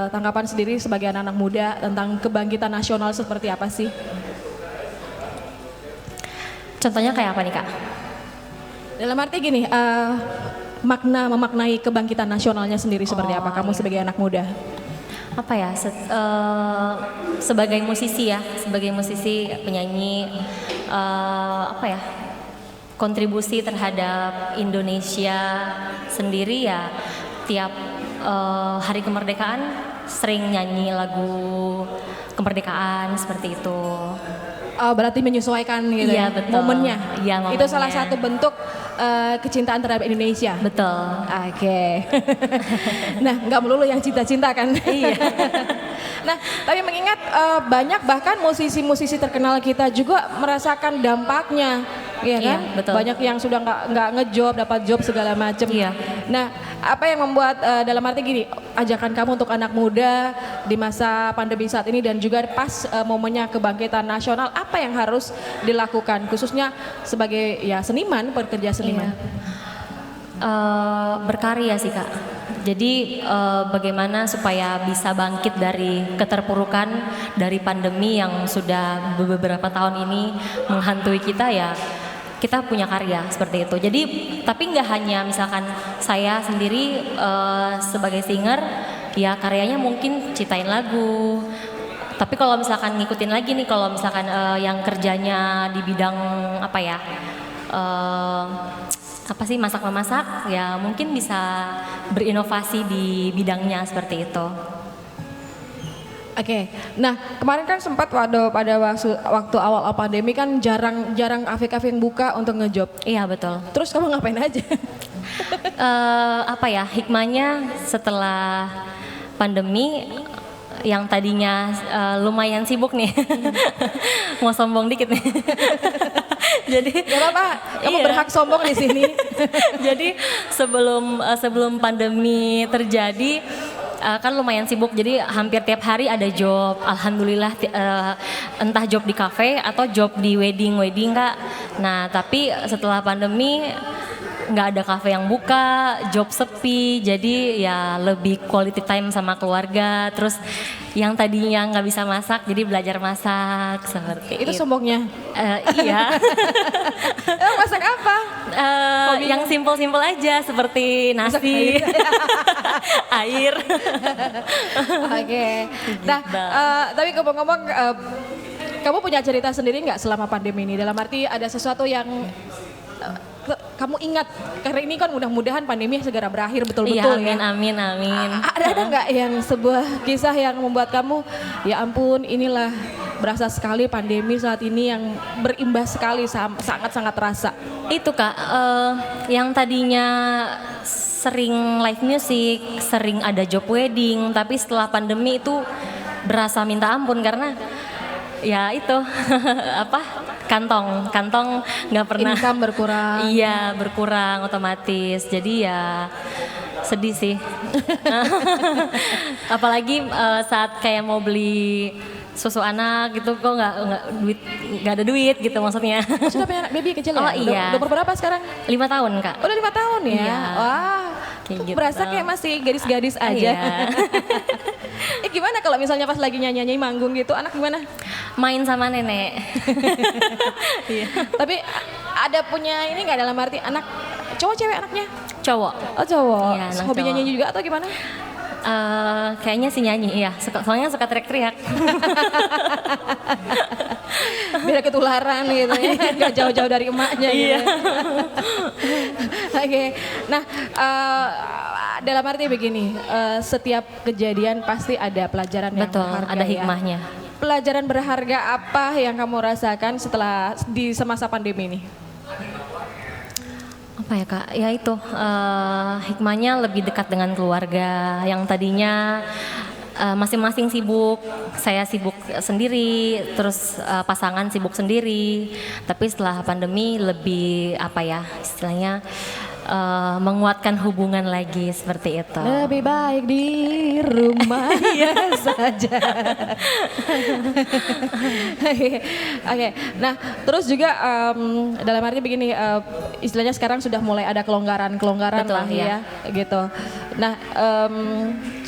tanggapan sendiri sebagai anak-anak muda tentang kebangkitan nasional seperti apa sih? Contohnya kayak apa nih Kak? Dalam arti gini, memaknai kebangkitan nasionalnya sendiri seperti apa kamu sebagai anak muda? Apa ya, sebagai musisi ya, sebagai musisi, penyanyi, apa ya, kontribusi terhadap Indonesia sendiri ya, tiap hari kemerdekaan sering nyanyi lagu kemerdekaan seperti itu. Berarti menyesuaikan gitu Iya, ya, betul. momennya. Iya, Itu momennya. salah satu bentuk kecintaan terhadap Indonesia. Betul. Oke. Nah, nggak melulu yang cinta-cinta kan? Iya. Nah, tapi mengingat banyak bahkan musisi-musisi terkenal kita juga merasakan dampaknya, ya Iya, kan? betul. Banyak yang sudah nggak ngejob, dapat job segala macam. Iya. Nah, apa yang membuat dalam arti gini, ajakan kamu untuk anak muda di masa pandemi saat ini dan juga pas momennya kebangkitan nasional, apa yang harus dilakukan khususnya sebagai ya seniman, pekerja seniman? Berkarya sih Kak. Jadi bagaimana supaya bisa bangkit dari keterpurukan dari pandemi yang sudah beberapa tahun ini menghantui kita ya, kita punya karya seperti itu. Jadi tapi nggak hanya misalkan saya sendiri sebagai singer, ya karyanya mungkin ciptain lagu. Tapi kalau misalkan ngikutin lagi nih, kalau misalkan yang kerjanya di bidang apa ya, apa sih, masak-memasak, ya mungkin bisa berinovasi di bidangnya seperti itu. Oke, nah kemarin kan sempat pada waktu awal pandemi kan jarang kafe-kafe yang buka untuk ngejob. Iya betul. Terus kamu ngapain aja? Apa ya, hikmahnya setelah pandemi yang tadinya lumayan sibuk nih, mau sombong dikit nih. Jadi Gak apa-apa, kamu iya. berhak sombong di sini. Jadi sebelum pandemi terjadi kan lumayan sibuk, jadi hampir tiap hari ada job. Alhamdulillah, entah job di kafe atau job di wedding Kak. Nah tapi setelah pandemi nggak ada kafe yang buka, job sepi, jadi ya lebih quality time sama keluarga. Terus yang tadinya nggak bisa masak jadi belajar masak seperti Itu sombongnya. Iya. Masak apa? Yang simpel-simpel aja seperti nasi, air. Oke. Nah, tapi ngomong-ngomong, kamu punya cerita sendiri nggak selama pandemi ini? Dalam arti ada sesuatu yang kamu ingat, karena ini kan mudah-mudahan pandemi segera berakhir betul-betul Iya, ya. amin. Ada nggak yang sebuah kisah yang membuat kamu, ya ampun inilah berasa sekali pandemi saat ini yang berimbas sekali, sangat-sangat terasa. Itu Kak, yang tadinya sering live music, sering ada job wedding, tapi setelah pandemi itu berasa minta ampun karena ya itu apa, kantong nggak pernah, Income berkurang. iya berkurang otomatis, jadi ya sedih sih. Apalagi saat kayak mau beli susu anak gitu, kok nggak ada duit gitu maksudnya. Sudah punya anak baby kecil Oh ya? iya. Udah berapa sekarang? 5 tahun Kak. Udah 5 tahun ya? Iya. Wah, Kayak gitu. berasa kayak masih gadis-gadis aja. Iya. Gimana kalau misalnya pas lagi nyanyi-nyanyi manggung gitu, anak gimana? Main sama nenek. Iya. Tapi ada punya ini nggak, dalam arti anak cowok cewek anaknya? Cowok. Oh cowok. Iya, anak Hobinya cowok. nyanyi juga atau gimana? Kayaknya sih nyanyi, iya. Soalnya suka teriak-teriak. Biar ketularan gitu ya, nggak jauh-jauh dari emaknya gitu. Iya. Oke, nah dalam arti begini, setiap kejadian pasti ada pelajaran yang Betul, berharga ada ya. hikmahnya. Pelajaran berharga apa yang kamu rasakan setelah di semasa pandemi ini? Apa ya Kak? Ya itu, hikmahnya lebih dekat dengan keluarga. Yang tadinya masing-masing sibuk, saya sibuk sendiri, terus pasangan sibuk sendiri. Tapi setelah pandemi lebih apa ya istilahnya menguatkan hubungan lagi seperti itu. Lebih baik di rumah ya saja. Oke, nah terus juga dalam arti begini, istilahnya sekarang sudah mulai ada kelonggaran Betul, lah ya. ya, gitu. Nah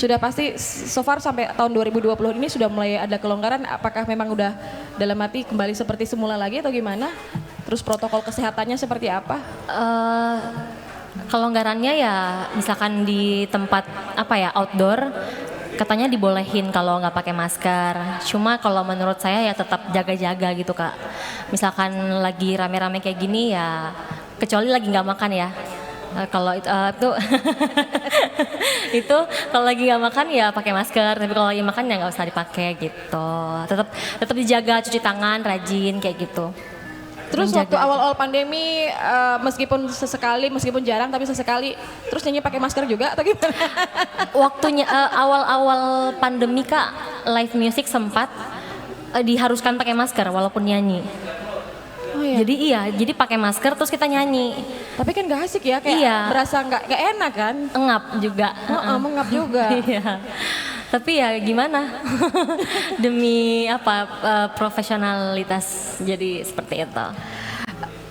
sudah pasti so far sampai tahun 2020 ini sudah mulai ada kelonggaran. Apakah memang udah dalam arti kembali seperti semula lagi atau gimana? Terus protokol kesehatannya seperti apa? Kelonggarannya ya misalkan di tempat apa ya outdoor katanya dibolehin kalau nggak pakai masker. Cuma kalau menurut saya ya tetap jaga-jaga gitu Kak. Misalkan lagi rame-rame kayak gini ya kecuali lagi nggak makan ya. Kalau itu itu kalau lagi nggak makan ya pakai masker. Tapi kalau lagi makan ya nggak usah dipakai gitu. Tetap dijaga, cuci tangan, rajin kayak gitu. Terus Menjaga. waktu awal-awal pandemi meskipun sesekali, meskipun jarang tapi sesekali terus nyanyi pakai masker juga atau gimana? Waktunya awal-awal pandemi Kak, live music sempat diharuskan pakai masker walaupun nyanyi. Oh iya. Jadi pakai masker terus kita nyanyi. Tapi kan gak asik ya, kayak Iya. berasa nggak enak kan? Engap juga. Mengap juga. Iya. Tapi ya gimana? Demi apa profesionalitas jadi seperti itu.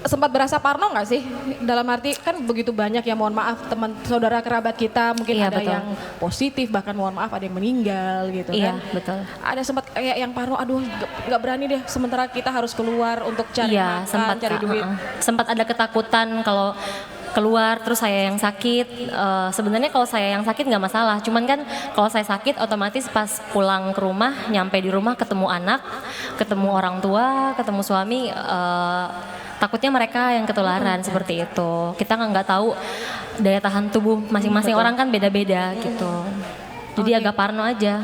Sempat berasa parno nggak sih? Dalam arti kan begitu banyak ya, mohon maaf teman saudara kerabat kita mungkin Iya, ada betul. yang positif, bahkan mohon maaf ada yang meninggal gitu Iya, kan. betul. Ada sempat kayak yang parno, aduh nggak berani deh sementara kita harus keluar untuk cari Iya, makan, sempat cari Kak, duit. sempat ada ketakutan kalau keluar terus saya yang sakit. Sebenarnya kalau saya yang sakit nggak masalah, cuman kan kalau saya sakit otomatis pas pulang ke rumah, nyampe di rumah ketemu anak, ketemu orang tua, ketemu suami, takutnya mereka yang ketularan seperti itu. Kita nggak tahu daya tahan tubuh masing-masing orang kan beda-beda gitu. Jadi Oke. agak parno aja.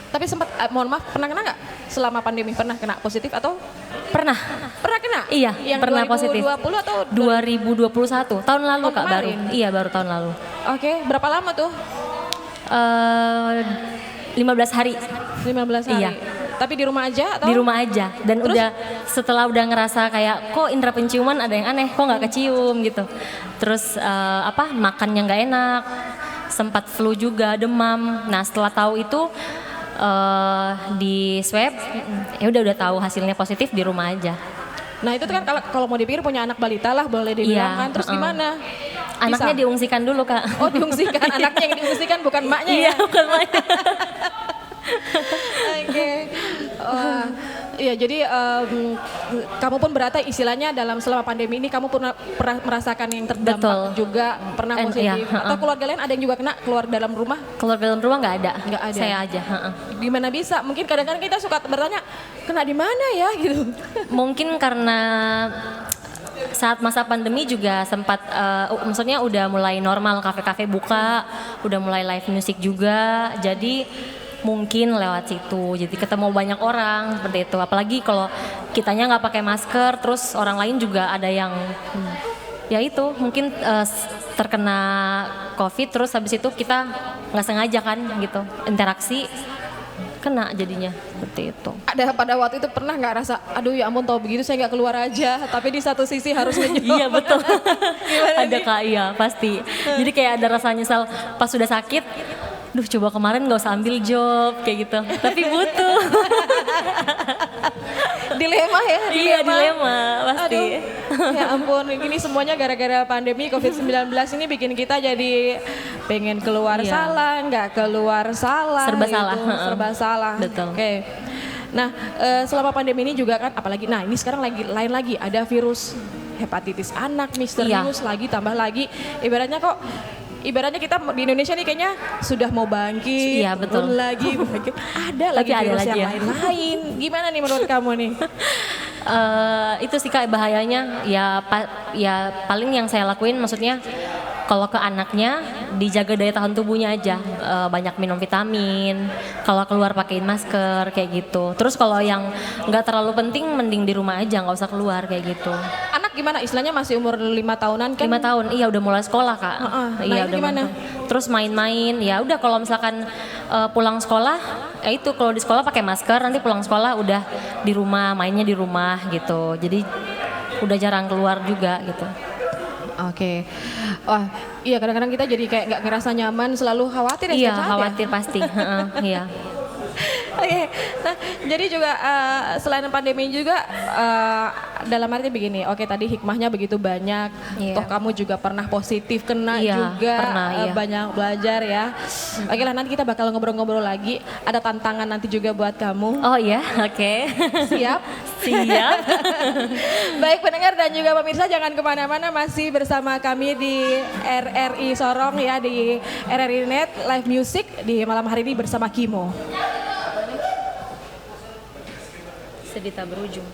Tapi sempat, mohon maaf, pernah kena nggak selama pandemi? Pernah kena positif atau Pernah. pernah kena? Iya, Yang pernah 2020 positif. atau 2021, tahun lalu Oh, Kak baru. kemarin? Iya, baru tahun lalu. Oke, berapa lama tuh? 15 hari 15 hari. Iya. Tapi di rumah aja atau? di rumah aja dan Terus? udah setelah udah ngerasa kayak kok indera penciuman ada yang aneh, kok nggak kecium gitu. Terus makannya nggak enak, sempat flu juga, demam. Nah setelah tahu itu di swab, ya udah tahu hasilnya positif, di rumah aja. Nah itu kan kalau mau dipikir punya anak balita lah boleh dibilang Iya, kan. Terus gimana? Anaknya Bisa? diungsikan dulu Kak. Oh diungsikan, anaknya yang diungsikan bukan emaknya ya? Iya bukan main. Oke. Iya jadi kamu pun berarti istilahnya selama pandemi ini kamu pernah merasakan yang terdampak Betul. juga, pernah positif. Iya, Atau keluarga lain ada yang juga kena keluar dalam rumah? Keluar dalam rumah nggak ada. Nggak ada. Saya aja. Gimana bisa? Mungkin kadang-kadang kita suka bertanya, kena di mana ya gitu. Mungkin karena saat masa pandemi juga sempat, maksudnya udah mulai normal, kafe-kafe buka, udah mulai live music juga, jadi mungkin lewat situ, jadi ketemu banyak orang seperti itu. Apalagi kalau kitanya nggak pakai masker, terus orang lain juga ada yang, ya itu mungkin terkena COVID, terus habis itu kita nggak sengaja kan gitu, interaksi, kena jadinya seperti itu. Ada pada waktu itu pernah nggak rasa, aduh ya ampun tahu begitu saya nggak keluar aja, tapi di satu sisi harus ngejob. Iya betul. Gimana Ada nih? Kak, iya pasti. Jadi kayak ada rasa nyesal pas sudah sakit. Duh coba kemarin gak usah ambil job kayak gitu. Tapi butuh. Dilema ya? Iya dilema pasti. Aduh, ya ampun, ini semuanya gara-gara pandemi COVID-19 ini bikin kita jadi pengen keluar Iya. salah, nggak keluar salah. Serba gitu, salah, heeh. Serba salah. Betul. Oke. Nah, selama pandemi ini juga kan, apalagi, nah ini sekarang lain lagi, ada virus hepatitis anak misterius lagi, tambah lagi, ibaratnya kita di Indonesia nih kayaknya sudah mau bangkit, Iya, betul. turun lagi, bangkit. Ada Tapi lagi ada virus lagi yang ya. lain-lain. Gimana nih menurut kamu nih? Itu sih Kak bahayanya, ya paling yang saya lakuin maksudnya kalau ke anaknya dijaga daya tahan tubuhnya aja, banyak minum vitamin, kalau keluar pakein masker kayak gitu. Terus kalau yang nggak terlalu penting mending di rumah aja, nggak usah keluar kayak gitu. Anak gimana? Istilahnya masih umur 5 tahunan kan? 5 tahun, iya udah mulai sekolah Kak. Heeh. Nah, Iya ini udah gimana? mulai. Terus main-main, ya udah kalau misalkan pulang sekolah, ya itu kalau di sekolah pakai masker, nanti pulang sekolah udah di rumah, mainnya di rumah gitu. Jadi udah jarang keluar juga gitu. Oke. Wah, iya kadang-kadang kita jadi kayak nggak ngerasa nyaman, selalu khawatir ya Iya, setiap saat ya? khawatir pasti. Heeh, iya. Oke, nah jadi juga selain pandemi juga dalam arti begini, oke tadi hikmahnya begitu banyak, Iya. toh kamu juga pernah positif kena Iya, juga, pernah, iya. banyak belajar ya. Oke lah nanti kita bakal ngobrol-ngobrol lagi, ada tantangan nanti juga buat kamu, Oh iya, oke. siap? Siap. Baik pendengar dan juga pemirsa jangan kemana-mana, masih bersama kami di RRI Sorong ya, di RRI Net Live Music di malam hari ini bersama Kimo. Sedih tak berujung.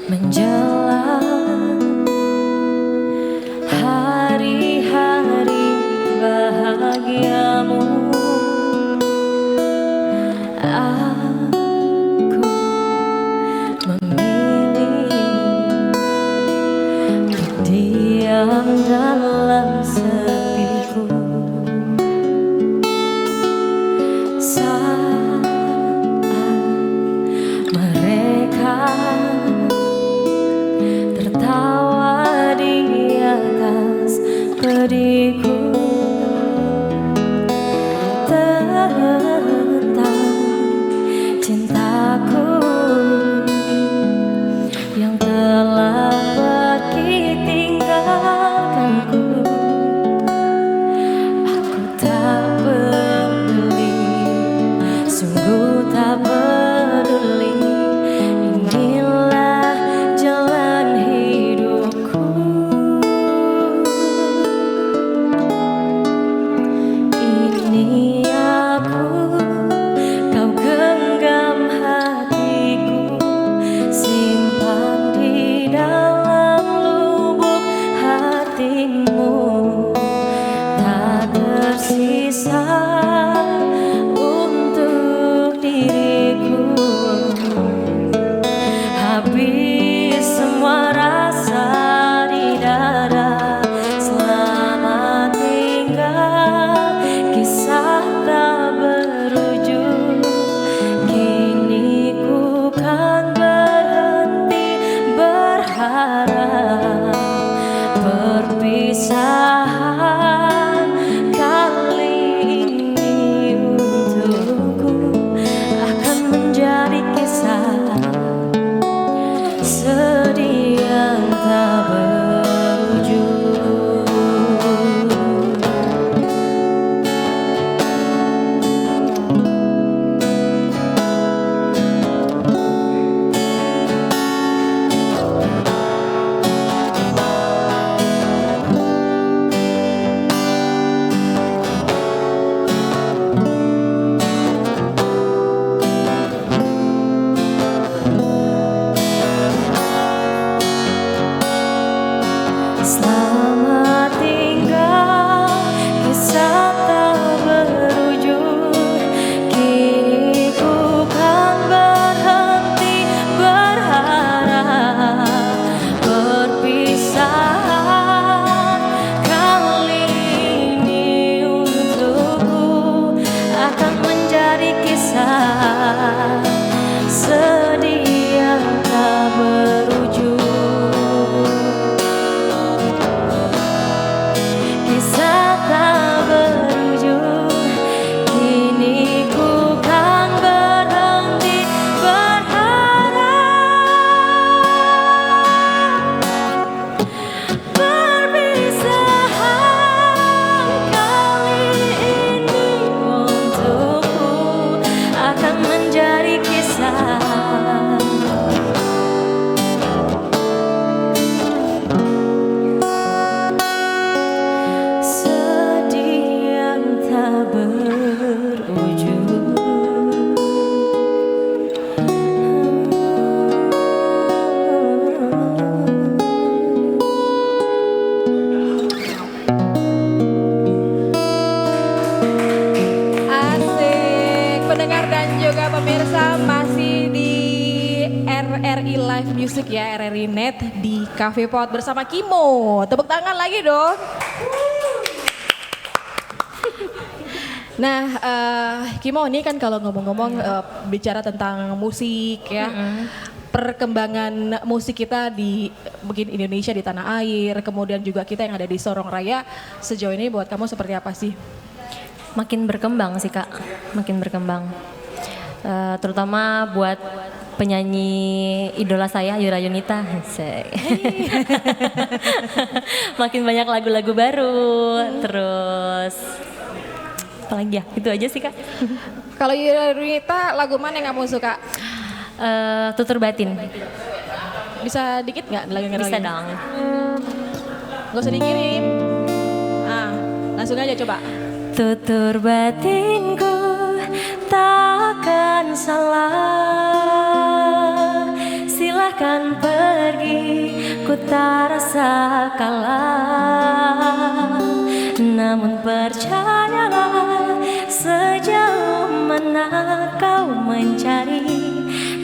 Menjelang hari-hari bahagiamu, aku memilih untuk diam dalam sepiku. Saat mereka tertawa di atas pedihku tentang cintaku yang telah pergi tinggalkanku. Aku tak peduli, sungguh tak peduli. Inilah jalan hidupku. Ini aku, kau genggam hatiku, simpan di dalam lubuk hatimu. Tak tersisa untuk diriku. Habis semua rasa di dada. Selamat tinggal, kisah tak berujung. Kini ku kan berhenti berharap perpisahan kali ini untukku akan menjadi kisah sedih yang tak berujung. Selamat tinggal, kisah tak berujung. Kini ku kan berhenti berharap perpisahan kali ini untukku akan menjadi kisah sedih yang tak berujung. Kisah tak berujung. Kini ku kan berhenti berharap perpisahan kali ini untukku akan menjadi kisah RRI Live Music ya, RRI Net di Cafe Pot bersama Kimo. Tepuk tangan lagi dong. Nah, Kimo ini kan kalau ngomong-ngomong bicara tentang musik ya, perkembangan musik kita di mungkin Indonesia di tanah air, kemudian juga kita yang ada di Sorong Raya, sejauh ini buat kamu seperti apa sih? Makin berkembang sih Kak, makin berkembang. Terutama buat penyanyi idola saya Yura Yunita. Makin banyak lagu-lagu baru, terus apalagi ya, itu aja sih Kak. Kalau Yura Yunita, lagu mana yang kamu suka? Tutur Batin. Bisa dikit nggak lagu yang Bisa dong. Gak usah dikirim. Ah, langsung aja coba. Tutur batinku takkan salah, silahkan pergi, ku tak rasa kalah. Namun percayalah, sejauh mana kau mencari,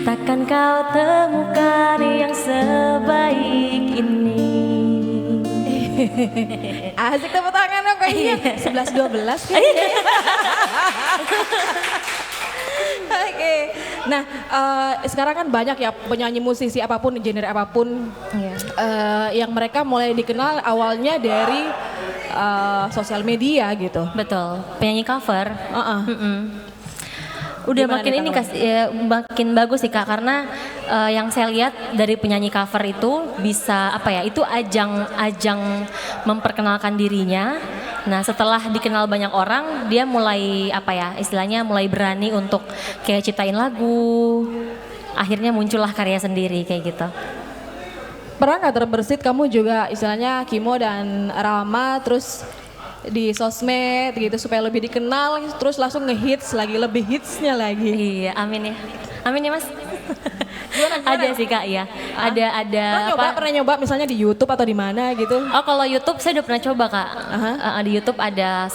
takkan kau temukan yang sebaik ini. Asik, tepuk tangan dong kayaknya. 11-12 kayaknya. Oke. Nah, sekarang kan banyak ya penyanyi musisi apapun, genre apapun, yang mereka mulai dikenal awalnya dari sosial media gitu. Betul, penyanyi cover. Udah Gimana makin nih ini kalau- makin bagus sih Kak, karena yang saya lihat dari penyanyi cover itu bisa apa ya, itu ajang memperkenalkan dirinya. Nah setelah dikenal banyak orang, dia mulai apa ya, istilahnya mulai berani untuk kayak ciptain lagu. Akhirnya muncullah karya sendiri kayak gitu. Pernah nggak terbersit kamu juga istilahnya Kimo dan Rama terus di sosmed gitu supaya lebih dikenal terus langsung ngehits lagi, lebih hitsnya lagi. Iya, amin ya. Amin ya Mas. Gimana? Ada sih Kak ya. Ada Pernah nyoba misalnya di YouTube atau di mana gitu? Oh kalau YouTube saya udah pernah coba Kak. Di YouTube ada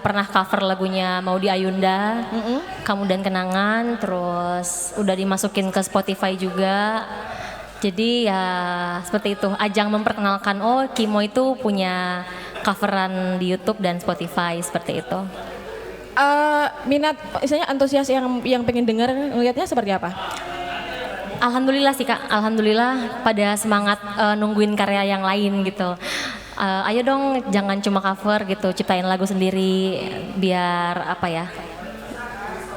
pernah cover lagunya Maudy Ayunda, Kamu dan Kenangan, terus udah dimasukin ke Spotify juga. Jadi ya seperti itu, ajang memperkenalkan oh Kimo itu punya coveran di YouTube dan Spotify seperti itu. Minat, misalnya antusias yang pengen denger ngelihatnya seperti apa? Alhamdulillah sih Kak, alhamdulillah pada semangat nungguin karya yang lain gitu. Ayo dong jangan cuma cover gitu, ciptain lagu sendiri biar apa ya.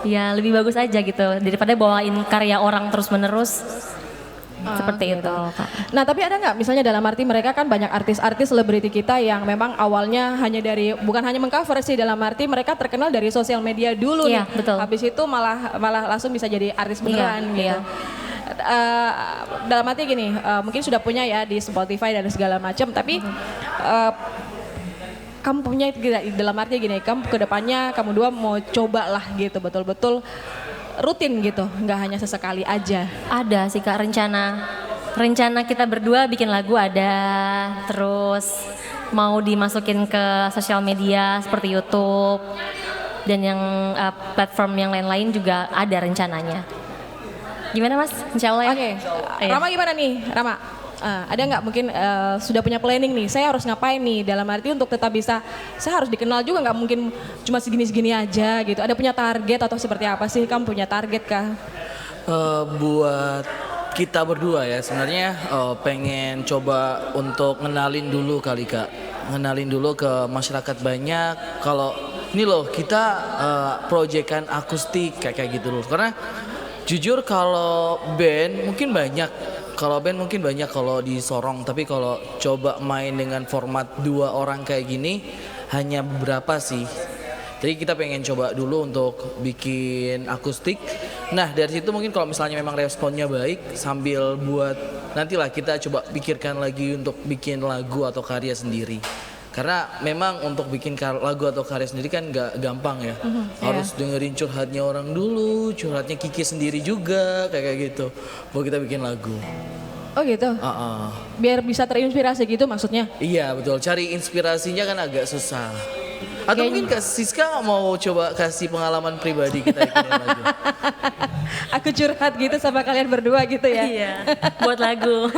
Ya lebih bagus aja gitu daripada bawain karya orang terus-menerus. Seperti itu Kak. Nah tapi ada nggak misalnya dalam arti mereka kan banyak artis-artis selebriti kita yang memang awalnya hanya dari, bukan hanya mengcover sih, dalam arti mereka terkenal dari sosial media dulu Iya, nih. betul. Habis itu malah langsung bisa jadi artis beneran gitu. Iya. Dalam arti gini, mungkin sudah punya ya di Spotify dan segala macam, tapi kamu punya dalam arti gini, kamu kedepannya kamu dua mau coba lah gitu betul-betul rutin gitu, nggak hanya sesekali aja. Ada sih Kak rencana kita berdua bikin lagu ada, terus mau dimasukin ke sosial media seperti YouTube dan yang platform yang lain-lain juga ada rencananya. Gimana Mas? Insya Allah ya. Oke, Iya. Rama gimana nih? Rama, ada nggak mungkin sudah punya planning nih? Saya harus ngapain nih? Dalam arti untuk tetap bisa, saya harus dikenal juga, nggak mungkin cuma segini-segini aja gitu. Ada punya target atau seperti apa sih? Kamu punya target kah? Buat kita berdua ya sebenarnya pengen coba untuk ngenalin dulu kali Kak. Ngenalin dulu ke masyarakat banyak kalau ini loh kita proyekan akustik kayak gitu loh. Karena jujur kalau band mungkin banyak. Kalau band mungkin banyak kalau di Sorong, tapi kalau coba main dengan format 2 orang kayak gini hanya beberapa sih. Jadi kita pengen coba dulu untuk bikin akustik. Nah dari situ mungkin kalau misalnya memang responnya baik sambil buat nantilah kita coba pikirkan lagi untuk bikin lagu atau karya sendiri. Karena memang untuk bikin lagu atau karya sendiri kan gak gampang ya. Harus dengerin curhatnya orang dulu, curhatnya Kiki sendiri juga kayak gitu. Baru kita bikin lagu. Oh gitu. Biar bisa terinspirasi gitu maksudnya. Iya betul, cari inspirasinya kan agak susah. Atau mungkin Kak Siska mau coba kasih pengalaman pribadi kita ikutin lagu. Aku curhat gitu sama kalian berdua gitu ya. Iya, buat lagu.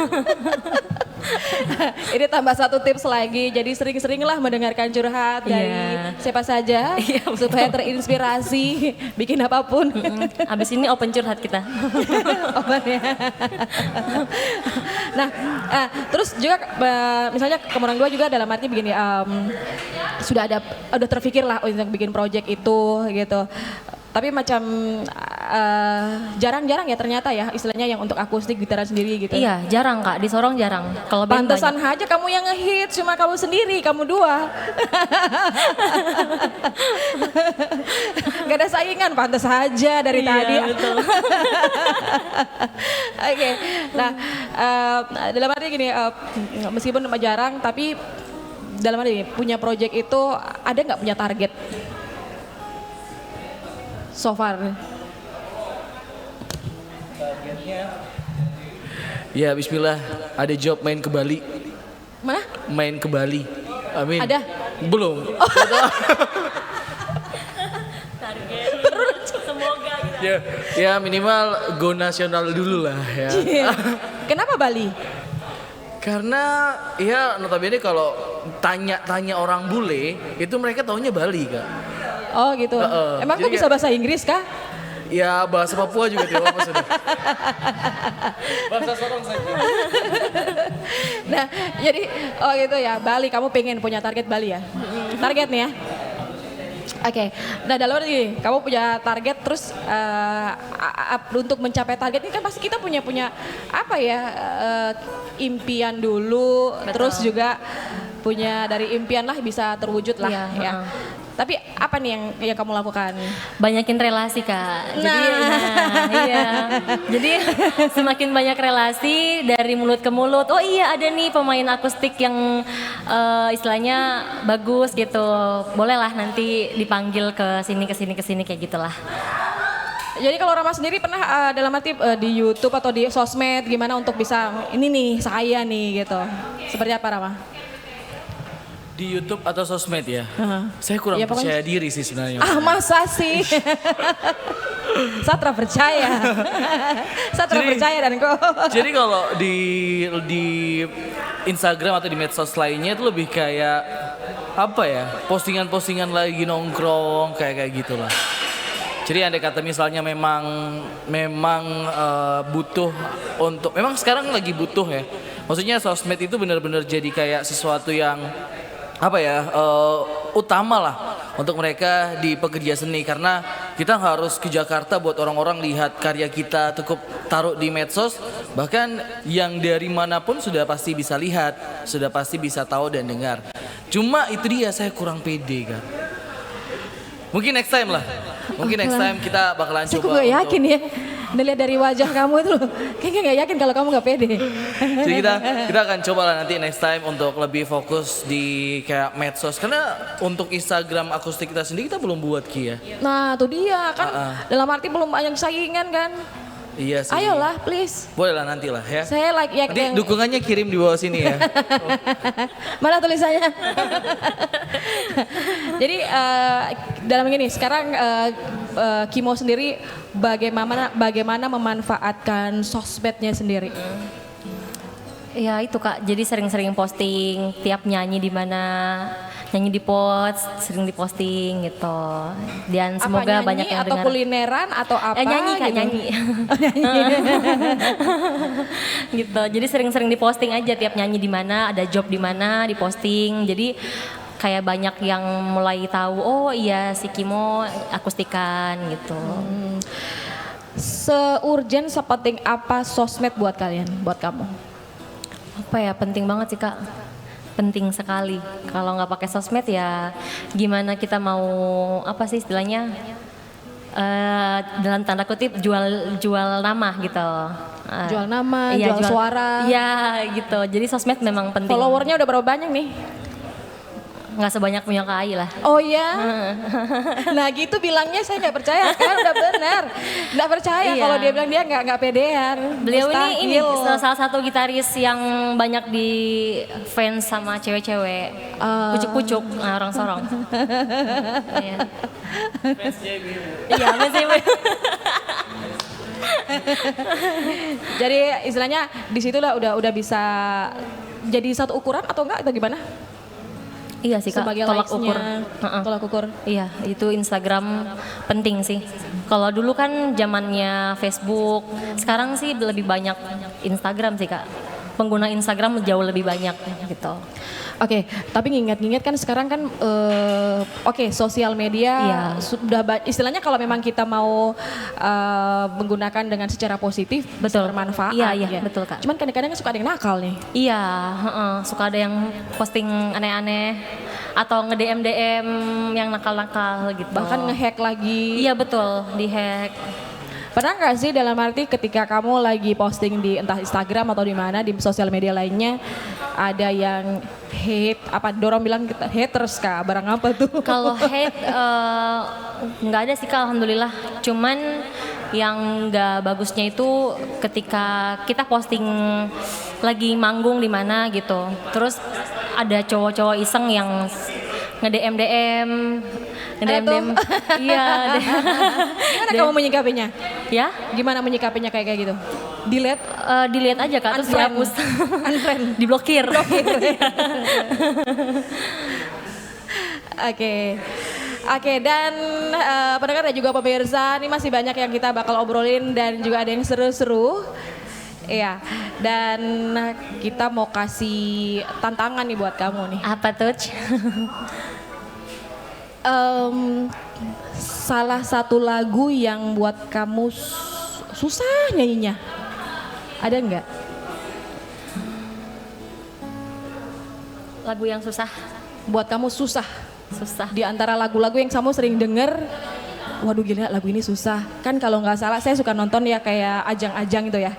Ini tambah satu tips lagi, jadi sering-seringlah mendengarkan curhat dari siapa saja supaya terinspirasi bikin apapun. Abis ini open curhat kita. Open ya. Nah, terus juga misalnya kamu orang dua juga dalam arti begini, udah terpikir lah untuk bikin project itu gitu. Tapi macam jarang-jarang ya ternyata ya istilahnya yang untuk akustik gitaran sendiri gitu. Iya, jarang Kak, di Sorong jarang. Kalau band Pantesan banyak. aja kamu yang ngehit, cuma kamu sendiri, kamu dua. Gak ada saingan, pantas saja dari tadi. Betul. Oke, nah dalam arti gini, meskipun jarang, tapi dalam arti gini, punya project itu ada nggak punya target? So far. Ya bismillah, ada job main ke Bali. Mana? Main ke Bali. Amin. Ada? Belum. Semoga gitu. Ya minimal go nasional dulu lah ya. Kenapa Bali? Karena ya notabene kalau tanya orang bule itu mereka taunya Bali Kak. Oh gitu. Emang Jadi kok bisa bahasa Inggris kah? Ya bahasa Papua juga tidak apa sudah. Bahasa Sorong saja. Nah, jadi gitu ya, Bali kamu pengen punya target Bali ya? Target nih ya? Oke, nah dalam arti kamu punya target terus untuk mencapai target ini kan pasti kita punya apa ya impian dulu, terus juga punya dari impian lah bisa terwujud lah Iya, ya. Tapi apa nih yang kamu lakukan? Banyakin relasi Kak. Jadi semakin banyak relasi dari mulut ke mulut. Oh iya ada nih pemain akustik yang istilahnya bagus gitu. Bolehlah nanti dipanggil ke sini kayak gitulah. Jadi kalau Rama sendiri pernah dalam arti di YouTube atau di sosmed gimana untuk bisa ini nih saya nih gitu. Seperti apa Rama? Di YouTube atau sosmed ya? Saya kurang Ya, pokoknya- percaya diri sih sebenarnya. Ah masa sih? Satra percaya. Satra Jadi- percaya dan kok. Jadi kalau di Instagram atau di medsos lainnya itu lebih kayak apa ya? Postingan-postingan lagi nongkrong kayak gitulah. Jadi andai kata misalnya memang butuh untuk memang sekarang lagi butuh ya. Maksudnya sosmed itu benar-benar jadi kayak sesuatu yang apa ya utama lah untuk mereka di pekerja seni karena kita harus ke Jakarta buat orang-orang lihat karya kita cukup taruh di medsos bahkan yang dari manapun sudah pasti bisa lihat sudah pasti bisa tahu dan dengar cuma itu dia saya kurang pede kan mungkin next time lah mungkin next time kita bakalan Saya kok coba gak yakin ya. Dilihat dari wajah kamu itu loh. Kayaknya gak yakin kalau kamu gak pede. Jadi kita akan coba lah nanti next time untuk lebih fokus di kayak medsos karena untuk Instagram akustik kita sendiri kita belum buat Ki ya. Nah tuh dia kan dalam arti belum banyak saingan kan. Iya sih. Ayolah please. Boleh lah nanti lah ya. Saya like ya Nanti dukungannya kirim di bawah sini ya. Mana tulisannya? Jadi dalam ini sekarang Kimo sendiri bagaimana memanfaatkan sosmednya sendiri? Ya itu Kak, jadi sering-sering posting tiap nyanyi di mana, nyanyi di post, sering diposting gitu. Dan semoga apa, banyak nyanyi yang atau dengar. kulineran atau apa? Nyanyi Kak, gitu? nyanyi. Gitu. Jadi sering-sering diposting aja tiap nyanyi di mana, ada job di mana, diposting. Jadi kayak banyak yang mulai tahu, oh iya si Kimo akustikan gitu. Seurgent sepenting apa sosmed buat kalian, buat kamu? Apa ya, penting banget sih Kak. Penting sekali. Kalau nggak pakai sosmed ya gimana kita mau apa sih istilahnya? Dalam tanda kutip jual nama gitu. Jual nama, Iya, jual suara. Iya gitu. Jadi sosmed memang penting. Followernya udah berapa banyak nih? nggak sebanyak punya Kak Ai lah. Oh ya? Nah gitu bilangnya saya nggak percaya kan, udah benar. Nggak percaya Iya. kalau dia bilang dia nggak pedean. Beliau ini Mustahil. salah satu gitaris yang banyak di fans sama cewek-cewek. Pucuk-pucuk, orang sorong. Iya. Iya, fans JB. Jadi istilahnya di situ lah udah bisa jadi satu ukuran atau enggak atau gimana? Iya sih Kak, Sebagai tolak likes-nya, ukur. tolak ukur. Iya, itu Instagram penting sih. Kalau dulu kan zamannya Facebook, sekarang sih lebih banyak Instagram sih Kak. Pengguna Instagram jauh lebih banyak gitu. Oke, tapi nginget-nginget kan sekarang kan oke, sosial media Iya. sudah istilahnya kalau memang kita mau menggunakan dengan secara positif bisa Betul. bermanfaat. Iya, iya, ya. betul, Kak. Cuman kadang-kadang kan suka ada yang nakal nih. Iya, suka ada yang posting aneh-aneh atau nge-DM yang nakal-nakal gitu. Bahkan ngehack lagi. Iya betul, di-hack. Pernah nggak sih dalam arti ketika kamu lagi posting di entah Instagram atau di mana di sosial media lainnya ada yang hate apa dorong bilang kita haters Kak, barang apa tuh? Kalau hate nggak ada sih Kak, alhamdulillah. Cuman yang nggak bagusnya itu ketika kita posting lagi manggung di mana gitu, terus ada cowok-cowok iseng yang nge-DM DM, iya. Gimana kamu menyikapinya? Ya, Gimana menyikapinya kayak gitu? Delete? dilihat aja Kak, terus Unfriend. dihapus, Unfriend. diblokir. Oke. Oke, dan pendengar dan juga pemirsa, ini masih banyak yang kita bakal obrolin dan juga ada yang seru-seru. Iya, dan kita mau kasih tantangan nih buat kamu nih. Apa tuh? Salah satu lagu yang buat kamu susah nyanyinya, ada nggak? Lagu yang susah, Buat kamu susah susah. di antara lagu-lagu yang kamu sering denger. Waduh gila lagu ini susah. Kan kalau nggak salah saya suka nonton ya kayak ajang-ajang itu ya.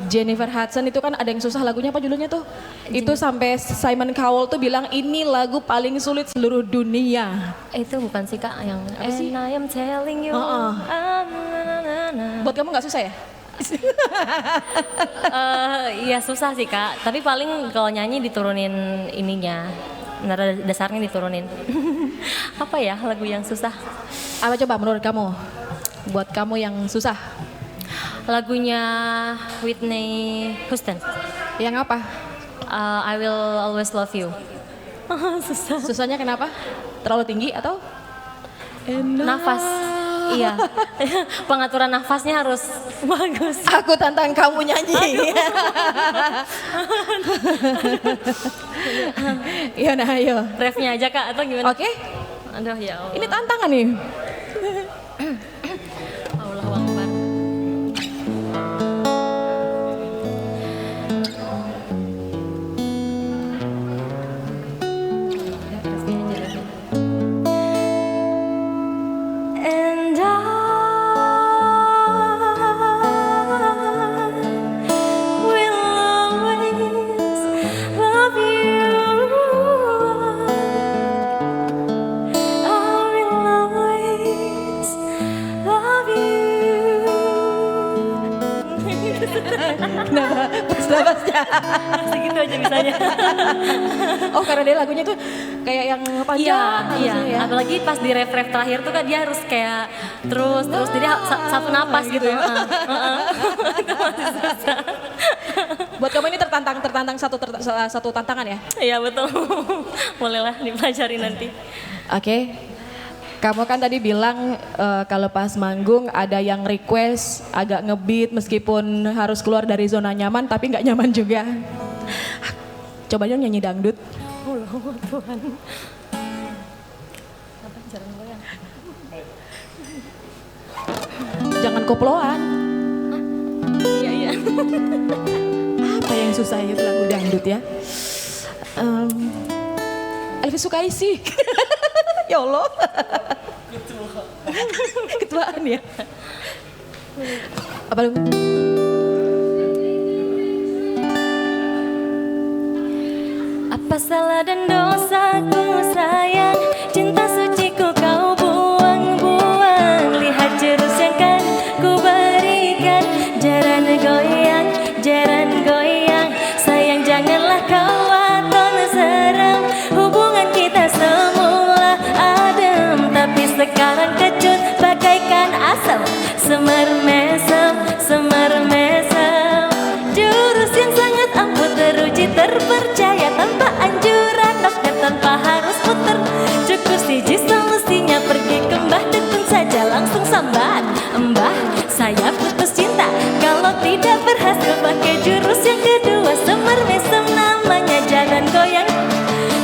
Jennifer Hudson itu kan ada yang susah lagunya, apa judulnya tuh? Itu sampai Simon Cowell tuh bilang ini lagu paling sulit seluruh dunia. Itu bukan sih Kak yang sih? And I am telling you. Heeh. Na, na, na. Buat kamu nggak susah ya? Iya susah sih Kak, tapi paling kalau nyanyi diturunin ininya, nada dasarnya diturunin. Apa ya lagu yang susah? Apa coba menurut kamu? Buat kamu yang susah? Lagunya Whitney Houston. Yang apa? I Will Always Love You. Susah. Susahnya kenapa? Terlalu tinggi atau? Nafas. Iya. Pengaturan nafasnya harus bagus. Aku tantang kamu nyanyi. Iya nah ayo. Refnya aja Kak atau gimana? Oke, Aduh ya Allah. ini tantangan nih. Allahu Akbar. And I will always love you. I will always love you. Kenapa? Pas nafasnya. Segitu aja bisanya. Oh karena dia lagunya tuh kayak yang Iya, panjang. iya. harusnya ya. Apalagi pas di ref terakhir tuh kan dia harus kayak terus jadi satu napas gitu. Itu masih susah. Buat kamu ini tertantang satu tantangan ya. Iya betul. Bolehlah dipelajari nanti. Oke. Kamu kan tadi bilang kalau pas manggung ada yang request agak ngebeat meskipun harus keluar dari zona nyaman tapi nggak nyaman juga. Coba dong nyanyi dangdut. Oh Tuhan. Jangan koploan. Iya iya. Apa yang susah itu lagu dangdut ya? Elvis Sukaisi. Ya Allah. Ketuaan ya. Apa lu? Apa Apa salah dan dosaku sayang, cinta suciku kau buang-buang. Lihat jurus yang kan ku berikan, jaran goyang. Sayang janganlah kau waton seram. Hubungan kita semula adem, tapi sekarang kecut bagaikan asam. Semermesem. Jurus yang sangat ampuh teruji terpercaya, tanpa anjuran dokter, tanpa harus puter. Cukup siji semestinya pergi ke mbah dukun saja langsung sambat. Mbah, saya putus cinta. Kalau tidak berhasil pakai jurus yang kedua, semermesem namanya jalan goyang.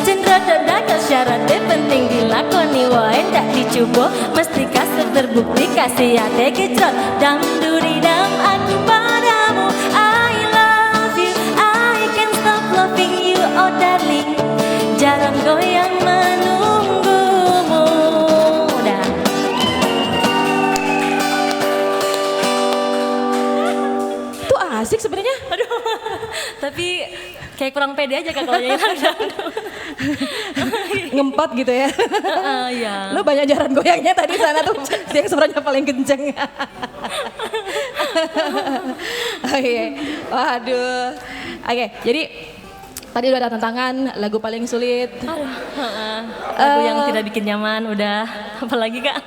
Cendera dadakan syaratnya penting dilakoni, wae ndak dicoba mesti kasih terbukti. Kasih hati kecrot dam duri dam, aku padamu I love you, I can't stop loving you oh darling. Jalan goyang menunggumu. Udah. Itu asik sebenarnya. Aduh, tapi kayak kurang pede aja Kak kalau nyanyi lagu. Ngempat gitu ya. Iya. Lu banyak jaran goyangnya tadi sana tuh, yang suaranya paling kenceng. Oke, waduh. Oke, jadi tadi udah ada tantangan, lagu paling sulit. Lagu yang tidak bikin nyaman udah, apalagi Kak?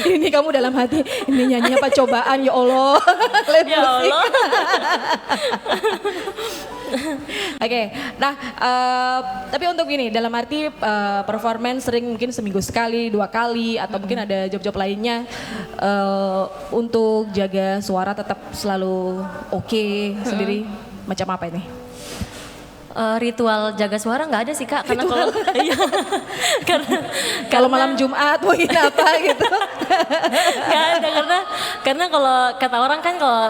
Ini kamu dalam hati, ini nyanyi apa cobaan ya Allah. Live Ya musik. Allah. Oke, nah tapi untuk ini dalam arti performance sering mungkin seminggu sekali, 2 kali, atau mungkin ada job-job lainnya untuk jaga suara tetap selalu oke sendiri. Macam apa ini? Ritual jaga suara nggak ada sih Kak, karena kalau iya, Kalau malam Jumat mungkin apa gitu? nggak ada, karena kalau kata orang kan kalau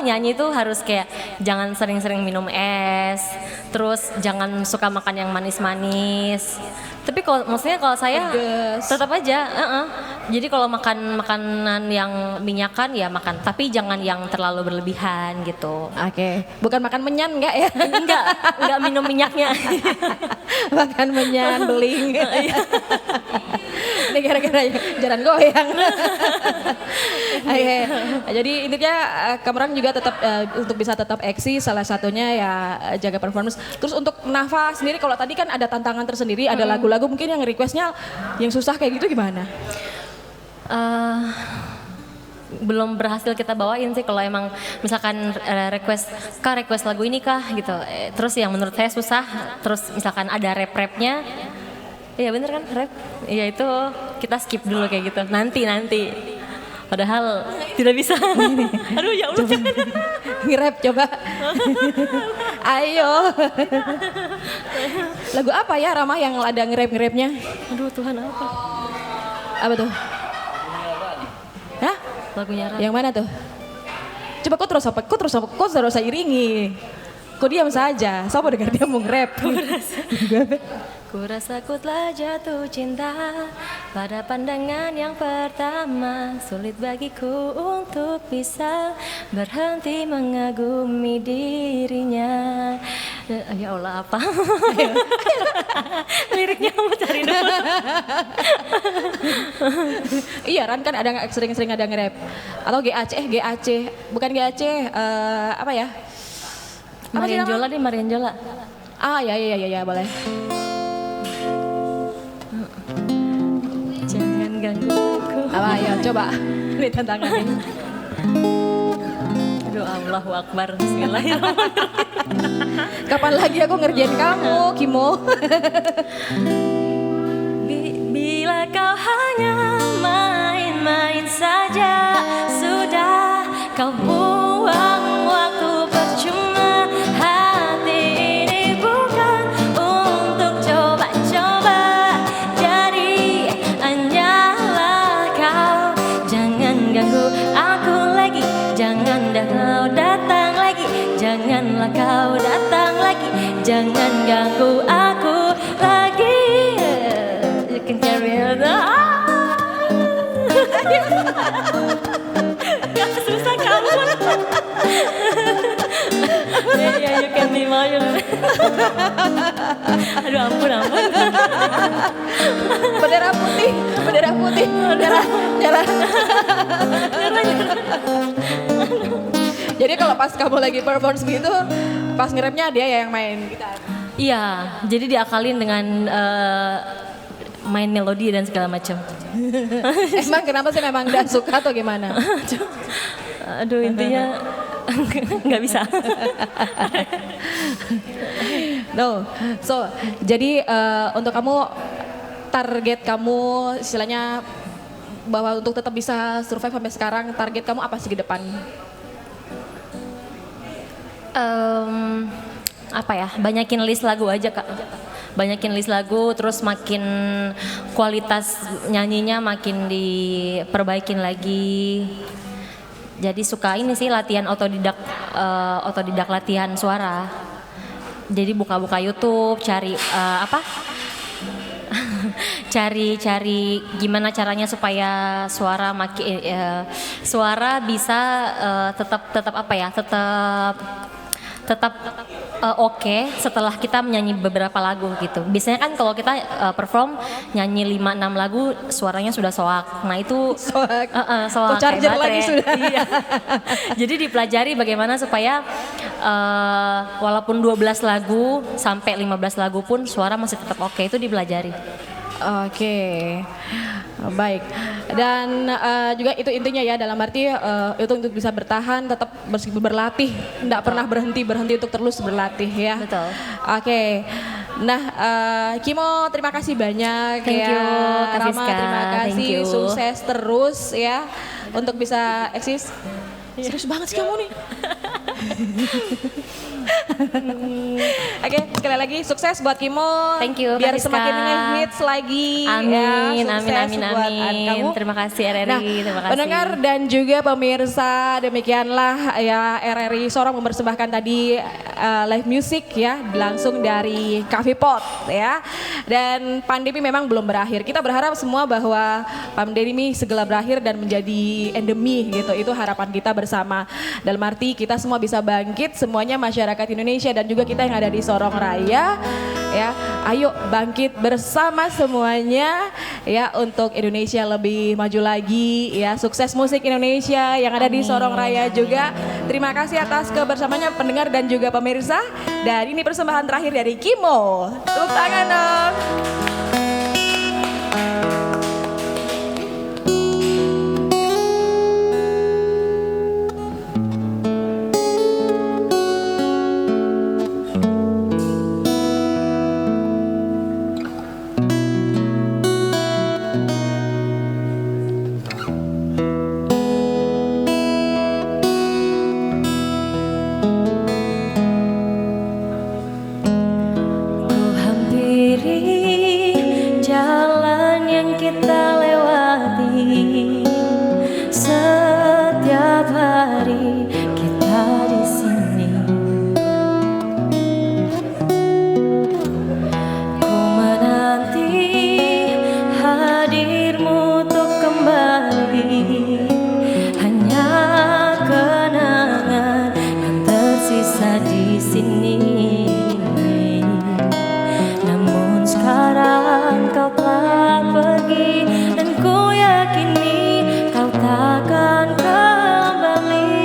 nyanyi itu harus kayak jangan sering-sering minum es, terus jangan suka makan yang manis-manis. Tapi kalau maksudnya kalau saya Pedes. tetap aja, jadi kalau makan makanan yang minyakan ya makan, tapi jangan yang terlalu berlebihan gitu. Oke, bukan makan menyan enggak ya? Enggak minum minyaknya. Makan menyan, beling. Ini gara-gara jalan goyang. Oke, jadi intinya Kamerang juga tetap untuk bisa tetap eksis, salah satunya ya jaga performance. Terus untuk nafas sendiri, kalau tadi kan ada tantangan tersendiri, ada lagu-lagu mungkin yang requestnya yang susah kayak gitu gimana? Belum berhasil kita bawain sih kalau emang misalkan request lagu ini kah gitu. Terus yang menurut saya susah, terus misalkan ada rap-rapnya. Iya bener kan rap? Iya itu kita skip dulu kayak gitu. Nanti. Padahal tidak bisa. Aduh ya Allah. Nge-rap coba. Ayo. Lagu apa ya Rama yang ada nge-rap-nge-rapnya? Aduh Tuhan apa? Apa tuh? Hah? Lagunya rap. Yang mana tuh? Coba kok terus saya iringi. Kok diam saja? Siapa dengar dia mau nge-rap? Ku rasa ku telah jatuh cinta pada pandangan yang pertama. Sulit bagiku untuk bisa berhenti mengagumi dirinya. Ya Allah apa? Liriknya mau cari dulu. Iya Ran kan ada sering-sering ada nge-rap. Atau GAC, bukan GAC, apa ya? Apa sih nama? Marian Jola deh, Marian Jola. Ah ya boleh. Jangan ganggu aku. Apa ya coba. Ini tantangan ini. Aduh Allahu Akbar. Bismillahirrahmanirrahim. Kapan lagi aku ngerjain kamu, Kimo? Bila kau hanya main-main saja, sudah kau buang waktu percuma. Hati ini bukan untuk coba-coba, jadi hanyalah kau. Jangan ganggu aku lagi, jangan kau datang lagi, janganlah kau datang lagi, jangan ganggu aku lagi. You can carry on. Gak susah kamu. Iya, you can be mine. Aduh ampun. Bendera putih, nyerah. Jadi kalau pas kamu lagi performance gitu, pas nge-rapnya dia ya yang main gitar. Iya, jadi diakalin dengan main melodi dan segala macam. Emang kenapa sih, memang gak suka atau gimana? Aduh intinya nggak bisa. No, so jadi untuk kamu, target kamu istilahnya bahwa untuk tetap bisa survive sampai sekarang, target kamu apa sih ke depan? Apa ya, banyakin list lagu aja Kak. Banyakin list lagu, terus makin kualitas nyanyinya makin diperbaikin lagi. Jadi suka ini sih latihan otodidak latihan suara. Jadi buka-buka YouTube, cari cari gimana caranya supaya suara suara bisa tetap oke setelah kita menyanyi beberapa lagu gitu. Biasanya kan kalau kita perform nyanyi 5-6 lagu suaranya sudah soak. Nah itu Soak. soak Charger kayak lagi baterai. sudah. Iya. Jadi dipelajari bagaimana supaya walaupun 12 lagu sampai 15 lagu pun suara masih tetap oke, itu dipelajari. Oke, baik. Dan juga itu intinya ya, dalam arti itu untuk bisa bertahan, tetap berlatih, tidak pernah berhenti untuk terus berlatih ya. Betul. Oke, nah Kimo terima kasih banyak. Thank ya. you, Kak Rama Fiska. terima Thank kasih, you. sukses terus ya untuk bisa eksis. Serius banget sih kamu nih. Oke, sekali lagi sukses buat Kimo. Thank you, Biar Kak Rizka. semakin hits lagi. Amin, ya. Sukses amin. buat kamu. Terima kasih RRI, Nah, terima kasih. pendengar dan juga pemirsa, demikianlah ya RRI Sorong mempersembahkan tadi live music ya, langsung dari Cafe Pot ya. Dan pandemi memang belum berakhir. Kita berharap semua bahwa pandemi segera berakhir dan menjadi endemi gitu. Itu harapan kita bersama. Dalam arti kita semua bisa bangkit, semuanya masyarakat Indonesia dan juga kita yang ada di Sorong Raya ya. Ayo bangkit bersama semuanya ya untuk Indonesia lebih maju lagi ya. Sukses musik Indonesia yang ada di Sorong Raya juga. Terima kasih atas kebersamaannya pendengar dan juga pemirsa. Dan ini persembahan terakhir dari Kimo. Tepuk tangan dong. Ku hampiri jalan yang kita lewati, setiap hari kita di sini. Ku menanti hadirmu untuk kembali, hanya kenangan yang tersisa di sini. Namun sekarang kau telah pergi dan ku yakini kau takkan kembali.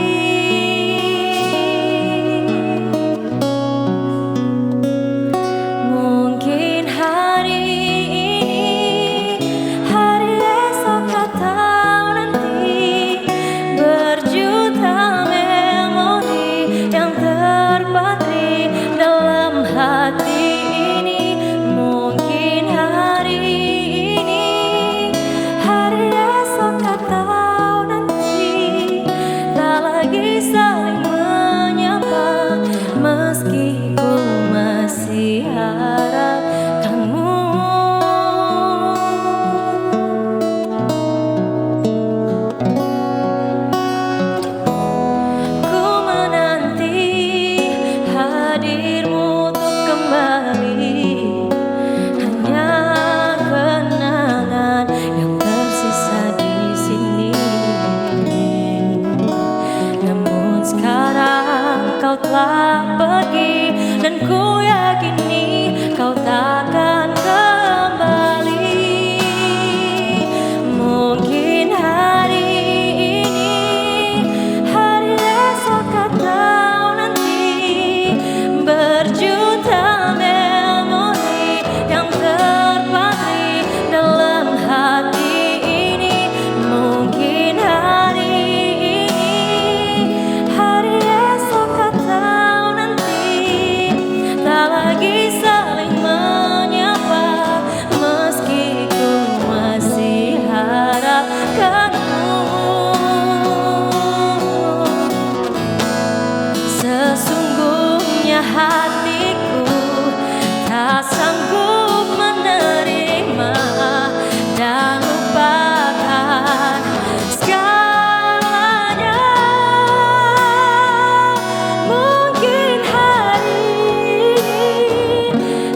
kau telah pergi, dan ku yakini kau takkan kembali. Mungkin hari ini, hari esok atau nanti, berjuta memori yang terpatri dalam hati ini. Mungkin hari ini, hari esok atau nanti, tak lagi saling menyapa, meski ku masih harapkanmu. Sesungguhnya hatiku tak sanggup menerima dan lupakan segalanya. Mungkin hari ini,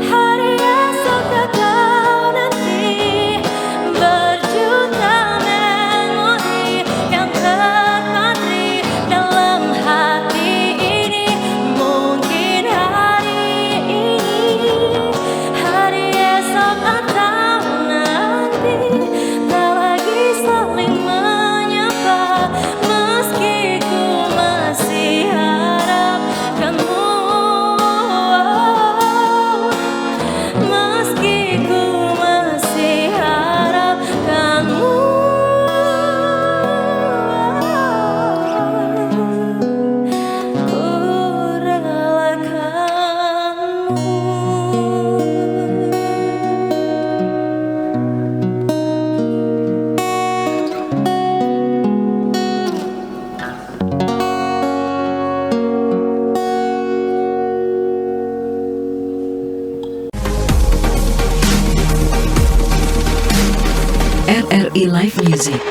hari esok atau nanti, berjuta memori yang terpatri dalam hati ini. Mungkin hari ini, hari esok atau nanti, tak lagi saling menyapa, meski ku masih harapkanmu. Meski ku masih harapkanmu. Ku RRI Live Music.